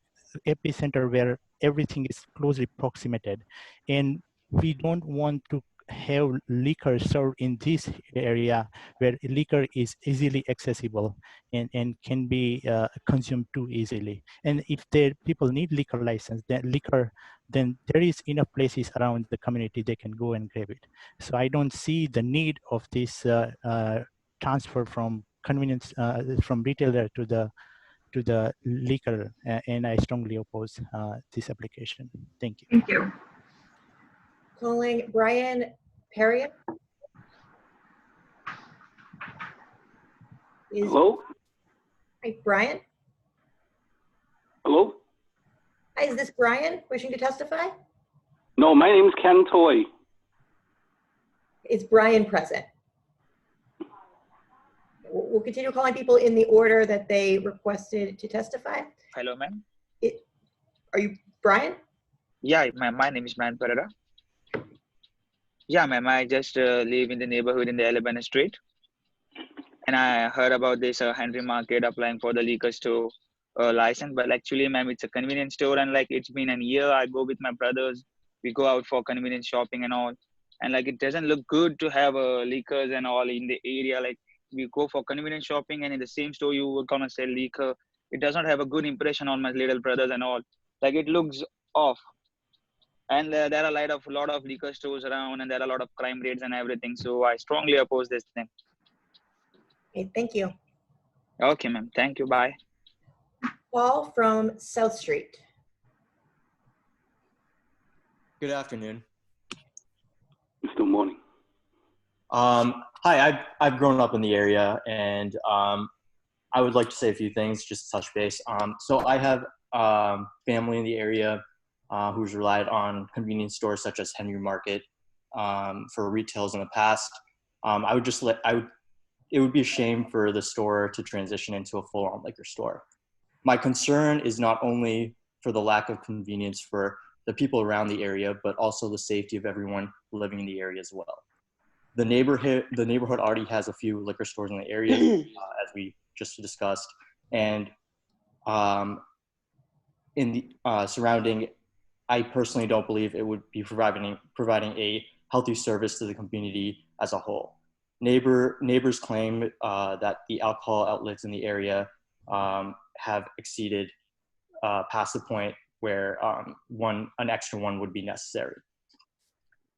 epicenter where everything is closely proximated, and we don't want to have liquor served in this area where liquor is easily accessible and can be consumed too easily. And if people need liquor license, then there is enough places around the community they can go and grab it. So I don't see the need of this transfer from convenience from retailer to the liquor, and I strongly oppose this application. Thank you. Thank you. Calling Brian Perrier. Hello? Hi, Brian. Hello? Hi, is this Brian wishing to testify? No, my name is Ken Toy. Is Brian present? We'll continue calling people in the order that they requested to testify. Hello, ma'am. Are you Brian? Yeah, ma'am. My name is Brian Pereira. Yeah, ma'am. I just live in the neighborhood in the Alabama Street. And I heard about this Henry Market applying for the liquor store license. But actually, ma'am, it's a convenience store. And like, it's been a year. I go with my brothers. We go out for convenience shopping and all. And like, it doesn't look good to have liquors and all in the area. Like, we go for convenience shopping and in the same store you were gonna sell liquor. It does not have a good impression on my little brothers and all. Like, it looks off. And there are a lot of liquor stores around, and there are a lot of crime rates and everything. So I strongly oppose this thing. Okay, thank you. Okay, ma'am. Thank you. Bye. Paul from South Street. Good afternoon. Good morning. Hi, I've grown up in the area, and I would like to say a few things, just to touch base. So I have family in the area who's relied on convenience stores such as Henry Market for retails in the past. It would be a shame for the store to transition into a full-on liquor store. My concern is not only for the lack of convenience for the people around the area, but also the safety of everyone living in the area as well. The neighborhood already has a few liquor stores in the area, as we just discussed, and in the surrounding, I personally don't believe it would be providing a healthy service to the community as a whole. Neighbors claim that the alcohol outlets in the area have exceeded past the point where an extra one would be necessary.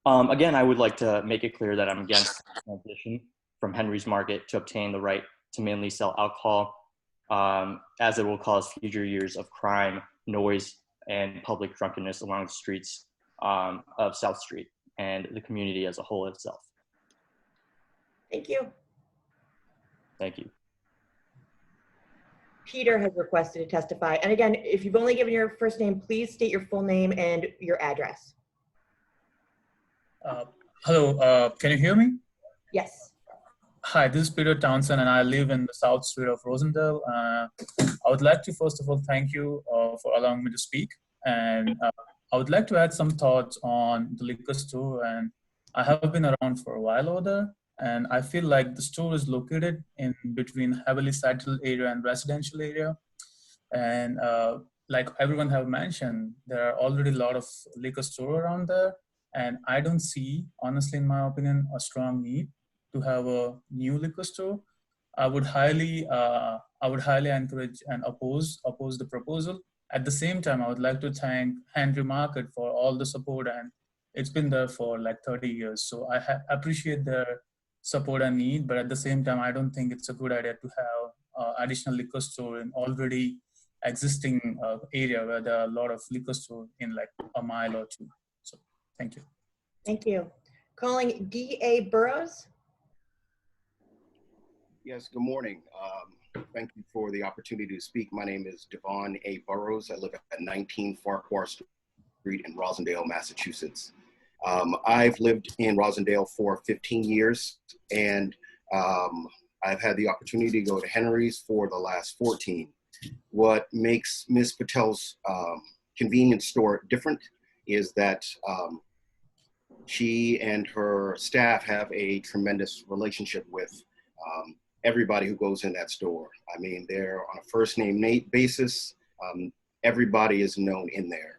Again, I would like to make it clear that I'm against the transition from Henry's Market to obtain the right to mainly sell alcohol, as it will cause future years of crime, noise, and public drunkenness along the streets of South Street and the community as a whole itself. Thank you. Thank you. Peter has requested to testify. And again, if you've only given your first name, please state your full name and your address. Hello, can you hear me? Yes. Hi, this is Peter Townsend, and I live in the South Street of Rosendale. I would like to first of all thank you for allowing me to speak, and I would like to add some thoughts on the liquor store. And I have been around for a while over there, and I feel like the store is located in between heavily settled area and residential area. And like everyone have mentioned, there are already a lot of liquor store around there, and I don't see, honestly, in my opinion, a strong need to have a new liquor store. I would highly encourage and oppose the proposal. At the same time, I would like to thank Henry Market for all the support, and it's been there for like 30 years. So I appreciate their support and need, but at the same time, I don't think it's a good idea to have additional liquor store in already existing area where there are a lot of liquor store in like a mile or two. So thank you. Thank you. Calling D.A. Burrows. Yes, good morning. Thank you for the opportunity to speak. My name is Devon A. Burrows. I live at 19 Farquhar Street in Rosendale, Massachusetts. I've lived in Rosendale for 15 years, and I've had the opportunity to go to Henry's for the last 14. What makes Ms. Patel's convenience store different is that she and her staff have a tremendous relationship with everybody who goes in that store. I mean, they're on a first name basis. Everybody is known in there.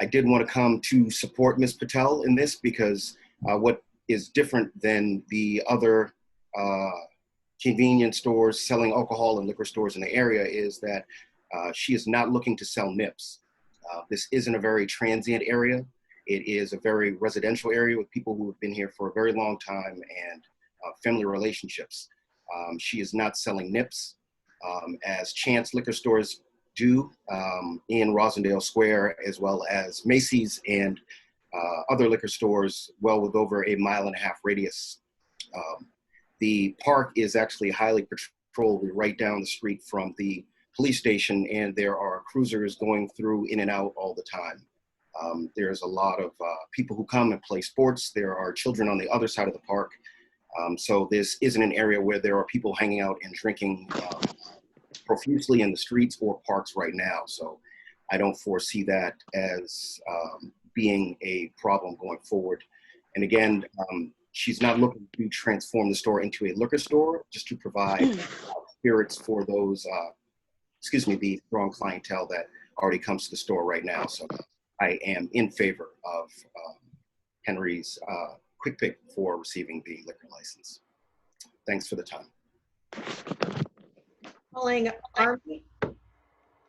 I did want to come to support Ms. Patel in this because what is different than the other convenience stores selling alcohol and liquor stores in the area is that she is not looking to sell nips. This isn't a very transient area. It is a very residential area with people who have been here for a very long time and family relationships. She is not selling nips as Chance liquor stores do in Rosendale Square, as well as Macy's and other liquor stores well with over a 1.5 mile radius. The park is actually highly patrolled. We're right down the street from the police station, and there are cruisers going through in and out all the time. There's a lot of people who come and play sports. There are children on the other side of the park. So this isn't an area where there are people hanging out and drinking profusely in the streets or parks right now. So I don't foresee that as being a problem going forward. And again, she's not looking to transform the store into a liquor store, just to provide spirits for those, the strong clientele that already comes to the store right now. So I am in favor of Henry's Quick Pick for receiving the liquor license. Thanks for the time. Calling Army.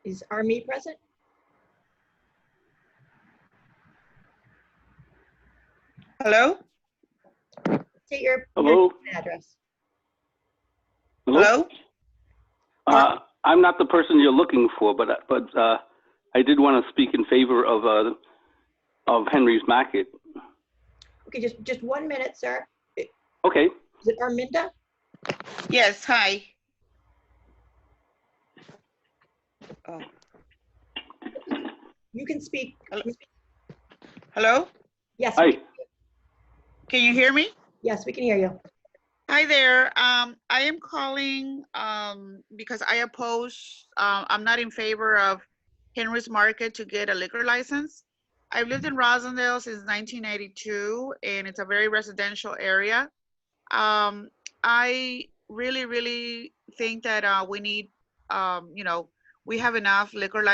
Is Army present? Hello? State your Hello? address. Hello? I'm not the person you're looking for, but I did want to speak in favor of Henry's Market. Okay, just 1 minute, sir. Okay. Is it Arminda? Yes, hi. You can speak. Hello? Yes. Hi. Can you hear me? Yes, we can hear you. Hi there. I am calling because I oppose, I'm not in favor of Henry's Market to get a liquor license. I've lived in Rosendale since 1982, and it's a very residential area. I really think that we need, you know, we have enough liquor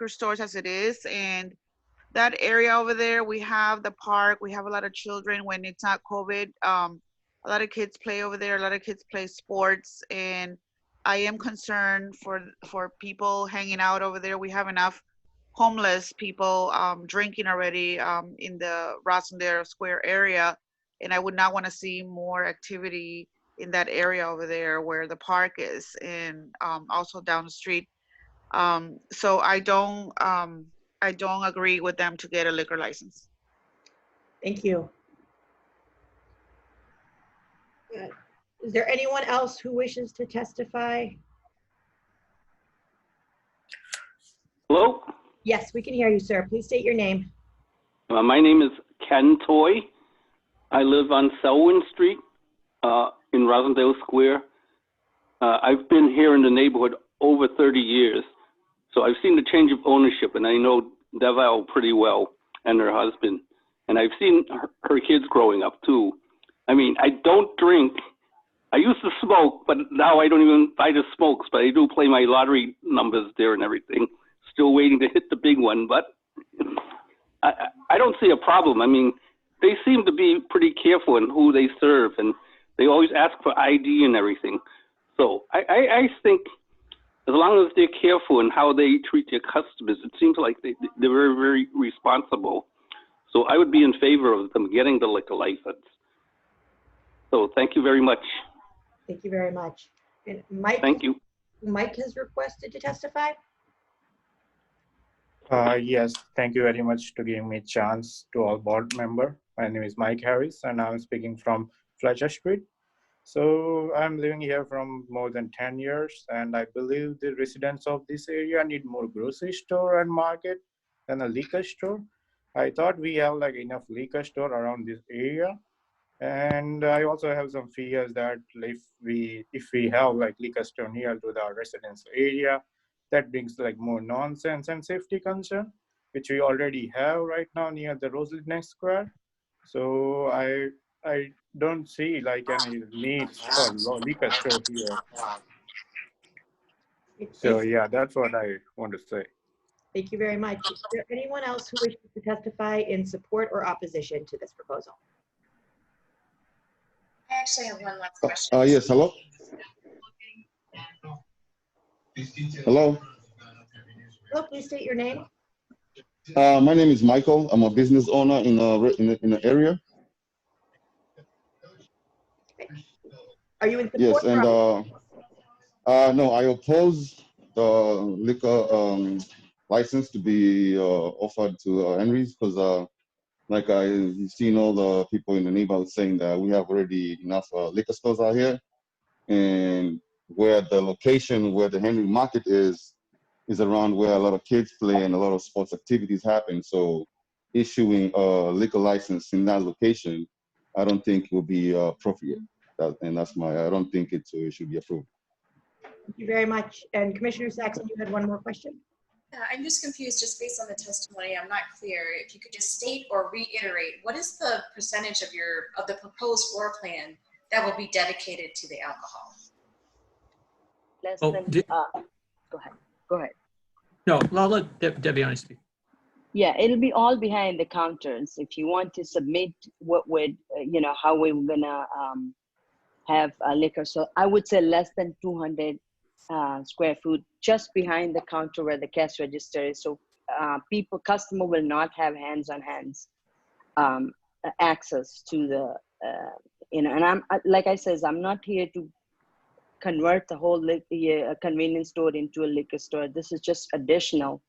stores as it is, and that area over there, we have the park, we have a lot of children when it's not COVID. A lot of kids play over there, a lot of kids play sports, and I am concerned for people hanging out over there. We have enough homeless people drinking already in the Rosendale Square area, and I would not want to see more activity in that area over there where the park is, and also down the street. So I don't agree with them to get a liquor license. Thank you. Good. Is there anyone else who wishes to testify? Hello? Yes, we can hear you, sir. Please state your name. My name is Ken Toy. I live on Selwyn Street in Rosendale Square. I've been here in the neighborhood over 30 years. So I've seen the change of ownership, and I know Deval pretty well and her husband. And I've seen her kids growing up too. I mean, I don't drink. I used to smoke, but now I don't even buy the smokes, but I do play my lottery numbers there and everything. Still waiting to hit the big one, but I don't see a problem. I mean, they seem to be pretty careful in who they serve, and they always ask for ID and everything. So I think as long as they're careful in how they treat their customers, it seems like they're very, very responsible. So I would be in favor of them getting the liquor license. So thank you very much. Thank you very much. And Mike. Thank you. Mike has requested to testify. Yes, thank you very much to giving me a chance to all board member. My name is Mike Harris, and I'm speaking from Fletcher Street. So I'm living here from more than 10 years, and I believe the residents of this area need more grocery store and market than a liquor store. I thought we have like enough liquor store around this area. And I also have some fears that if we have like liquor store near to the residential area, that brings like more nonsense and safety concern, which we already have right now near the Roseland Square. So I don't see like any needs for liquor store here. So yeah, that's what I want to say. Thank you very much. Is there anyone else who wishes to testify in support or opposition to this proposal? I actually have one last question. Yes, hello? Hello? Hello, please state your name. My name is Michael. I'm a business owner in the area. Are you in support? Yes, and no, I oppose the liquor license to be offered to Henry's because like I've seen all the people in the neighborhood saying that we have already enough liquor stores out here, and where the location where the Henry Market is around where a lot of kids play and a lot of sports activities happen. So issuing a liquor license in that location, I don't think will be appropriate. And that's I don't think it should be approved. Thank you very much. And Commissioner Saxon, you had one more question? Yeah, I'm just confused just based on the testimony. I'm not clear. If you could just state or reiterate, what is the percentage of the proposed floor plan that will be dedicated to the alcohol? Less Oh, than, go ahead. Go ahead. No, I'll let Debbie speak. Yeah, it'll be all behind the counters. If you want to submit what would, how we're gonna have a liquor. So I would say less than 200 square foot, just behind the counter where the cash register is. So customer will not have hands-on access to the, and I'm, like I says, I'm not here to convert the whole convenience store into a liquor store. This is just additional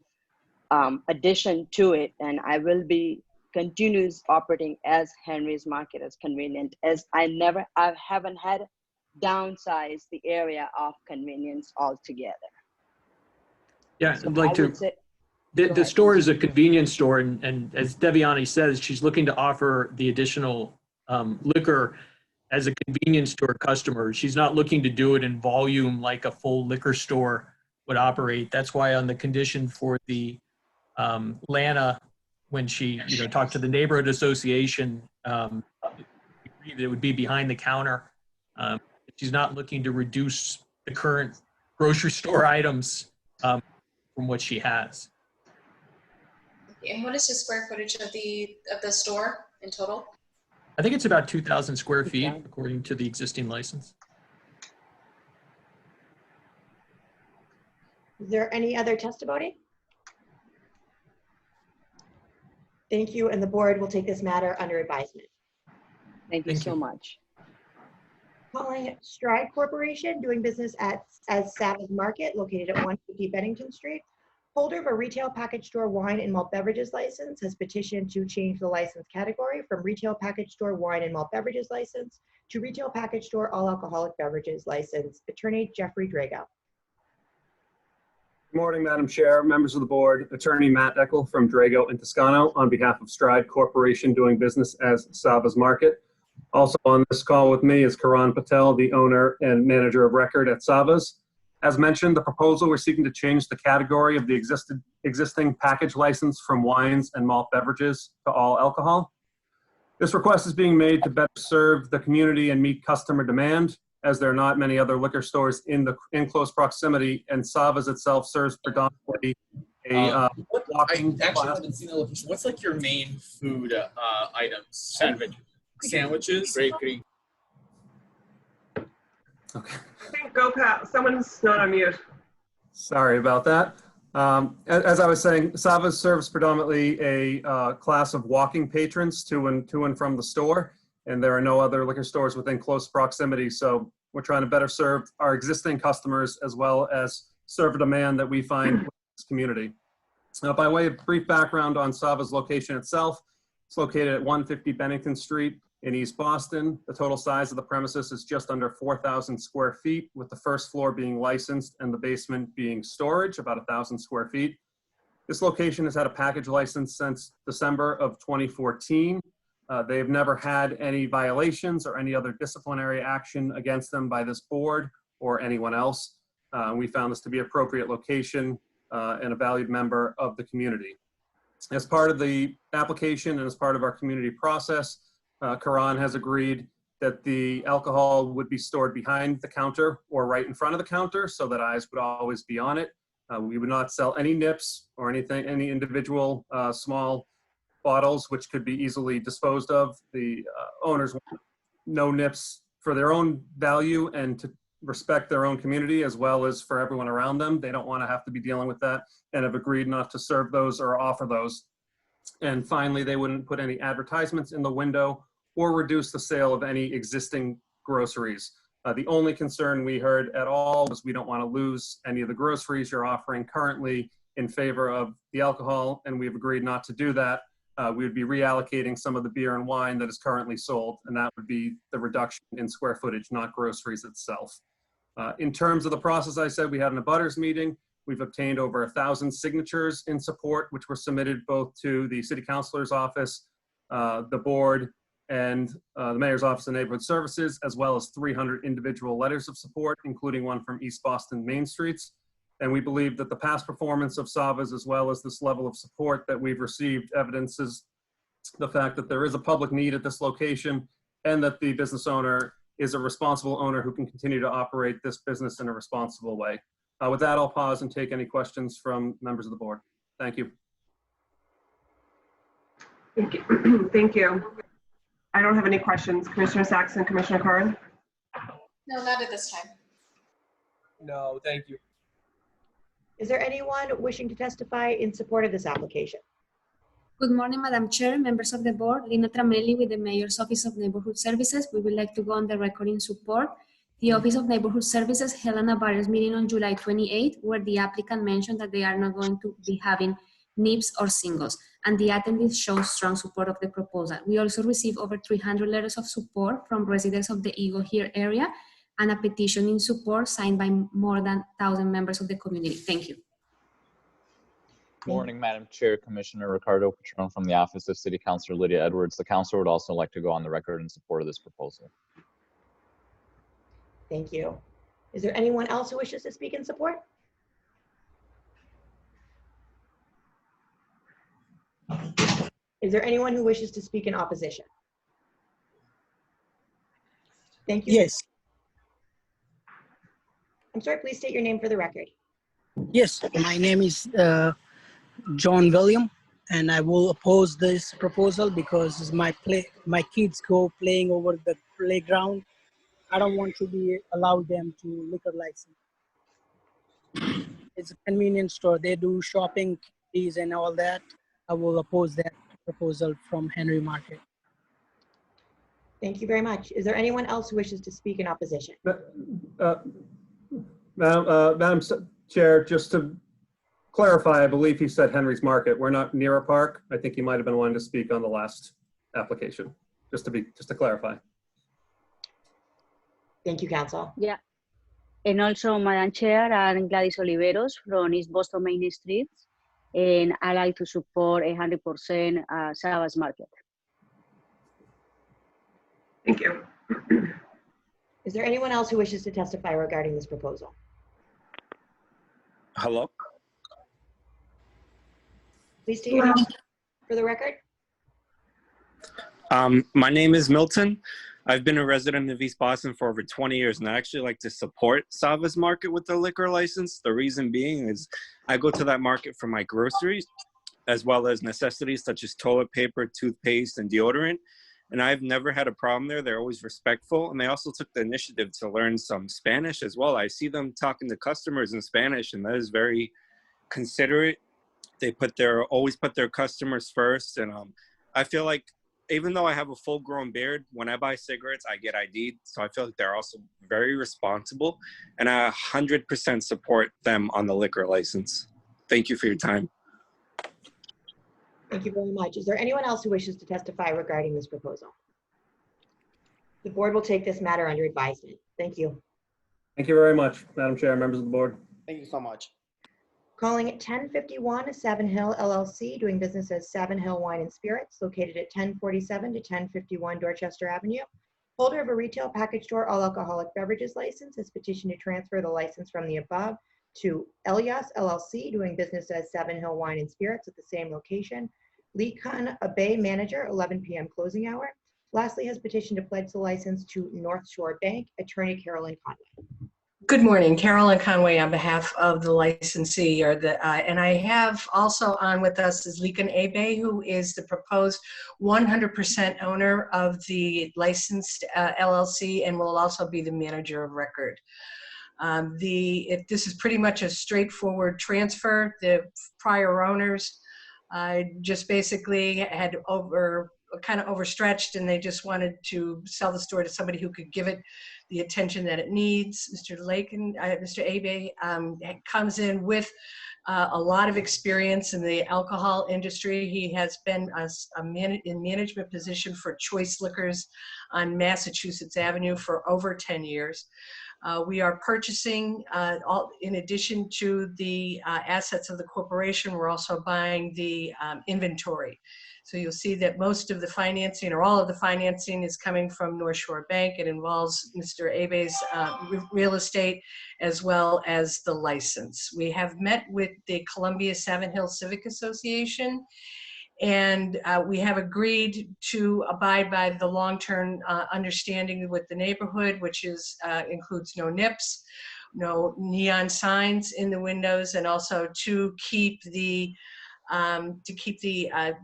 addition to it, and I will be continues operating as Henry's Market as convenient, as I haven't had downsize the area of convenience altogether. Yeah, So I'd like I to. would say, The store is a convenience store, and as Deviani says, she's looking to offer the additional liquor as a convenience store customer. She's not looking to do it in volume like a full liquor store would operate. That's why on the condition for the Lana, when she talked to the neighborhood association, it would be behind the counter. She's not looking to reduce the current grocery store items from what she has. And what is the square footage of the store in total? I think it's about 2,000 square feet according to the existing license. Is there any other testimony? Thank you, and the board will take this matter under advisement. Thank you so much. Calling Stride Corporation, doing business as Savage Market, located at 150 Bennington Street. Holder of a retail package store wine and malt beverages license has petitioned to change the license category from retail package store wine and malt beverages license to retail package store all alcoholic beverages license. Attorney Jeffrey Drago. Good morning, Madam Chair, members of the board. Attorney Matt Eckel from Drago and Toscano on behalf of Stride Corporation, doing business as Sava's Market. Also on this call with me is Karan Patel, the owner and manager of record at Sava's. As mentioned, the proposal, we're seeking to change the category of the existing package license from wines and malt beverages to all alcohol. This request is being made to better serve the community and meet customer demand, as there are not many other liquor stores in close proximity, and Sava's itself serves predominantly a walking I actually haven't seen the location. What's like your main food items? Sandwiches? Bakery. Okay. I think someone's not on mute. Sorry about that. As I was saying, Sava's serves predominantly a class of walking patrons to and from the store, and there are no other liquor stores within close proximity. So we're trying to better serve our existing customers as well as serve a demand that we find in this community. Now, by way of brief background on Sava's location itself, it's located at 150 Bennington Street in East Boston. The total size of the premises is just under 4,000 square feet, with the first floor being licensed and the basement being storage, about 1,000 square feet. This location has had a package license since December of 2014. They have never had any violations or any other disciplinary action against them by this board or anyone else. We found this to be an appropriate location and a valued member of the community. As part of the application and as part of our community process, Karan has agreed that the alcohol would be stored behind the counter or right in front of the counter so that eyes would always be on it. We would not sell any nips or anything, any individual small bottles which could be easily disposed of. The owners want no nips for their own value and to respect their own community as well as for everyone around them. They don't want to have to be dealing with that and have agreed not to serve those or offer those. And finally, they wouldn't put any advertisements in the window or reduce the sale of any existing groceries. The only concern we heard at all was we don't want to lose any of the groceries you're offering currently in favor of the alcohol, and we've agreed not to do that. We would be reallocating some of the beer and wine that is currently sold, and that would be the reduction in square footage, not groceries itself. In terms of the process, I said we had an abutters meeting. We've obtained over 1,000 signatures in support, which were submitted both to the City Councilor's office, the board, and the Mayor's Office of Neighborhood Services, as well as 300 individual letters of support, including one from East Boston Main Streets. And we believe that the past performance of Sava's, as well as this level of support that we've received, evidences the fact that there is a public need at this location and that the business owner is a responsible owner who can continue to operate this business in a responsible way. With that, I'll pause and take any questions from members of the board. Thank you. Thank you. Thank you. I don't have any questions. Commissioner Saxon, Commissioner Curran? No, not at this time. No, thank you. Is there anyone wishing to testify in support of this application? Good morning, Madam Chair, members of the board. Lina Tramelli with the Mayor's Office of Neighborhood Services. We would like to go on the record in support. The Office of Neighborhood Services held an abutters meeting on July 28, where the applicant mentioned that they are not going to be having NIPS or singles, and the attendees showed strong support of the proposal. We also received over 300 letters of support from residents of the Eagle Here area and a petition in support signed by more than 1,000 members of the community. Thank you. Good morning, Madam Chair, Commissioner Ricardo Patron from the Office of City Councilor Lydia Edwards. The council would also like to go on the record in support of this proposal. Thank you. Is there anyone else who wishes to speak in support? Is there anyone who wishes to speak in opposition? Thank you. Yes. I'm sorry, please state your name for the record. Yes, my name is John William, and I will oppose this proposal because my kids go playing over the playground. I don't want to allow them to liquor license. It's a convenience store. They do shopping, fees, and all that. I will oppose that proposal from Henry Market. Thank you very much. Is there anyone else who wishes to speak in opposition? Madam Chair, just to clarify, I believe he said Henry's Market. We're not near a park. I think he might have been wanting to speak on the last application, just to clarify. Thank you, Council. Yeah. And also, Madam Chair, I'm Gladys Oliveros from East Boston Main Street, and I like to support 100% Savas Market. Thank you. Is there anyone else who wishes to testify regarding this proposal? Hello? Please state your name for the record. My name is Milton. I've been a resident of East Boston for over 20 years, and I actually like to support Savas Market with the liquor license. The reason being is I go to that market for my groceries, as well as necessities such as toilet paper, toothpaste, and deodorant. And I've never had a problem there. They're always respectful. And they also took the initiative to learn some Spanish as well. I see them talking to customers in Spanish, and that is very considerate. They always put their customers first. And I feel like even though I have a full-grown beard, when I buy cigarettes, I get ID'd. So I feel like they're also very responsible. And I 100% support them on the liquor license. Thank you for your time. Thank you very much. Is there anyone else who wishes to testify regarding this proposal? The board will take this matter under advisement. Thank you. Thank you very much, Madam Chair, members of the board. Thank you so much. Calling at 1051 Savin Hill LLC, doing business as Savin Hill Wine and Spirits, located at 1047 to 1051 Dorchester Avenue. Holder of a retail package store all alcoholic beverages license has petitioned to transfer the license from the above to Elias LLC, doing business as Savin Hill Wine and Spirits at the same location. Lee Khan, a Bay manager, 11 p.m. closing hour. Lastly, has petitioned to pledge the license to North Shore Bank, attorney Carolyn Conway. Good morning, Carolyn Conway on behalf of the licensee, and I have also on with us is Lekan Abe, who is the proposed 100% owner of the licensed LLC and will also be the manager of record. This is pretty much a straightforward transfer. The prior owners just basically had kind of overstretched, and they just wanted to sell the store to somebody who could give it the attention that it needs. Mr. Abe comes in with a lot of experience in the alcohol industry. He has been in management position for Choice Liquors on Massachusetts Avenue for over 10 years. We are purchasing, in addition to the assets of the corporation, we're also buying the inventory. So you'll see that most of the financing, or all of the financing, is coming from North Shore Bank. It involves Mr. Abe's real estate as well as the license. We have met with the Columbia Savin Hill Civic Association, and we have agreed to abide by the long-term understanding with the neighborhood, which includes no NIPS, no neon signs in the windows, and also to keep the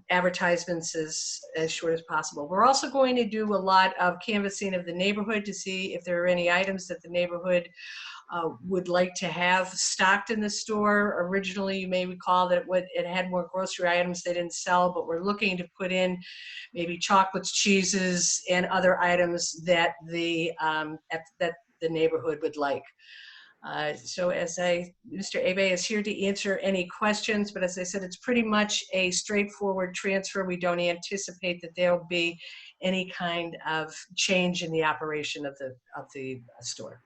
advertisements as short as possible. We're also going to do a lot of canvassing of the neighborhood to see if there are any items that the neighborhood would like to have stocked in the store. Originally, you may recall that it had more grocery items they didn't sell, but we're looking to put in maybe chocolates, cheeses, and other items that the neighborhood would like. So Mr. Abe is here to answer any questions, but as I said, it's pretty much a straightforward transfer. We don't anticipate that there'll be any kind of change in the operation of the store.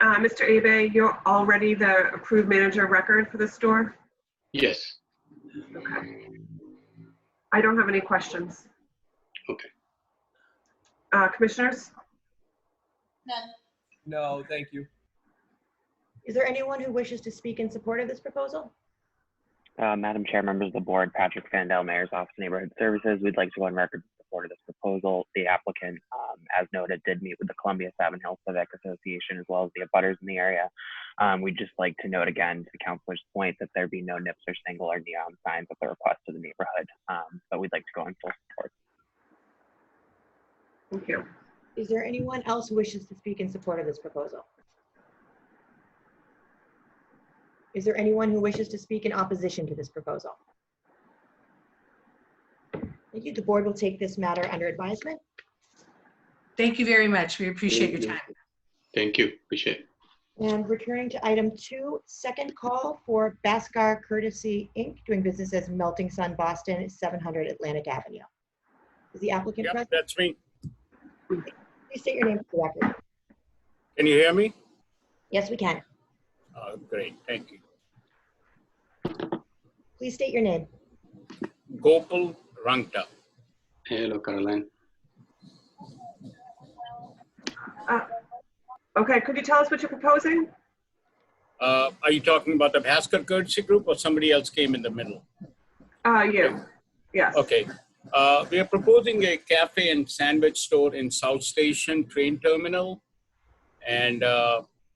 And Mr. Abe, you're already the approved manager of record for the store? Yes. Okay. I don't have any questions. Okay. Commissioners? None. No, thank you. Is there anyone who wishes to speak in support of this proposal? Madam Chair, members of the board, Patrick Fandel, Mayor's Office of Neighborhood Services. We'd like to go on record in support of this proposal. The applicant, as noted, did meet with the Columbia Savin Hill Civic Association as well as the abutters in the area. We'd just like to note again to the councilor's point that there be no nips or single or neon signs at the request of the neighborhood, but we'd like to go in full support. Thank you. Is there anyone else who wishes to speak in support of this proposal? Is there anyone who wishes to speak in opposition to this proposal? Thank you. The board will take this matter under advisement. Thank you very much. We appreciate your time. Thank you. Appreciate it. And returning to item 2, second call for Baskar Courtesy Inc., doing business as Melting Sun Boston, 700 Atlantic Avenue. Is the applicant Yep, present? that's me. Please state your name for the record. Can you hear me? Yes, we can. Great, thank you. Please state your name. Gopal Rangta. Hello, Caroline. Okay, could you tell us what you're proposing? Are you talking about the Bhaskar Courtesy Group or somebody else came in the middle? You. Yes. Okay. We are proposing a cafe and sandwich store in South Station train terminal. And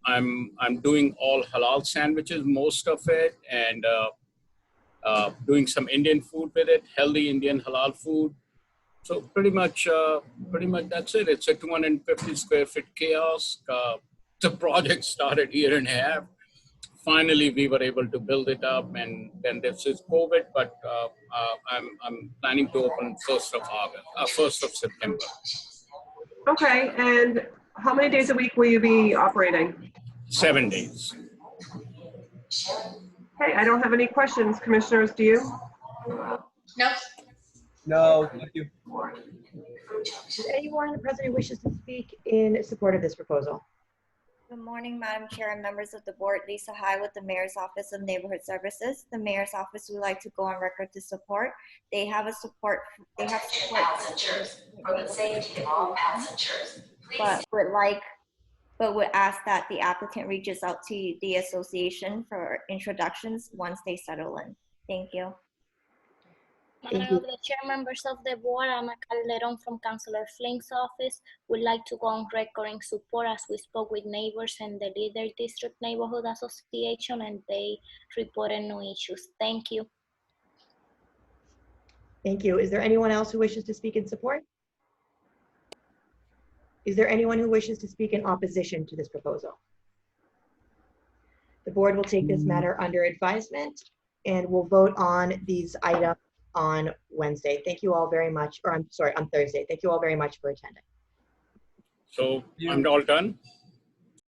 I'm doing all halal sandwiches, most of it, and doing some Indian food with it, healthy Indian halal food. So pretty much that's it. It's a 250 square feet kiosk. The project started a year and a half. Finally, we were able to build it up, and then this is COVID, but I'm planning to open 1st of September. Okay, and how many days a week will you be operating? 7 days. Okay, I don't have any questions. Commissioners, do you? No. No, thank you. Is anyone present who wishes to speak in support of this proposal? Good morning, Madam Chair and members of the board. Lisa High with the Mayor's Office of Neighborhood Services. The Mayor's Office would like to go on record to support. They have support passengers for the safety of all passengers. but would ask that the applicant reaches out to the association for introductions once they settle in. Thank you. Madam of the Chair, members of the board, I'm Calderon from Councillor Flink's office. Would like to go on record in support as we spoke with neighbors and the Leader District Neighborhood Association, and they reported no issues. Thank you. Thank you. Is there anyone else who wishes to speak in support? Is there anyone who wishes to speak in opposition to this proposal? The board will take this matter under advisement and will vote on these items on Wednesday. Thank you all very much, or I'm sorry, on Thursday. Thank you all very much for attending. So I'm all done.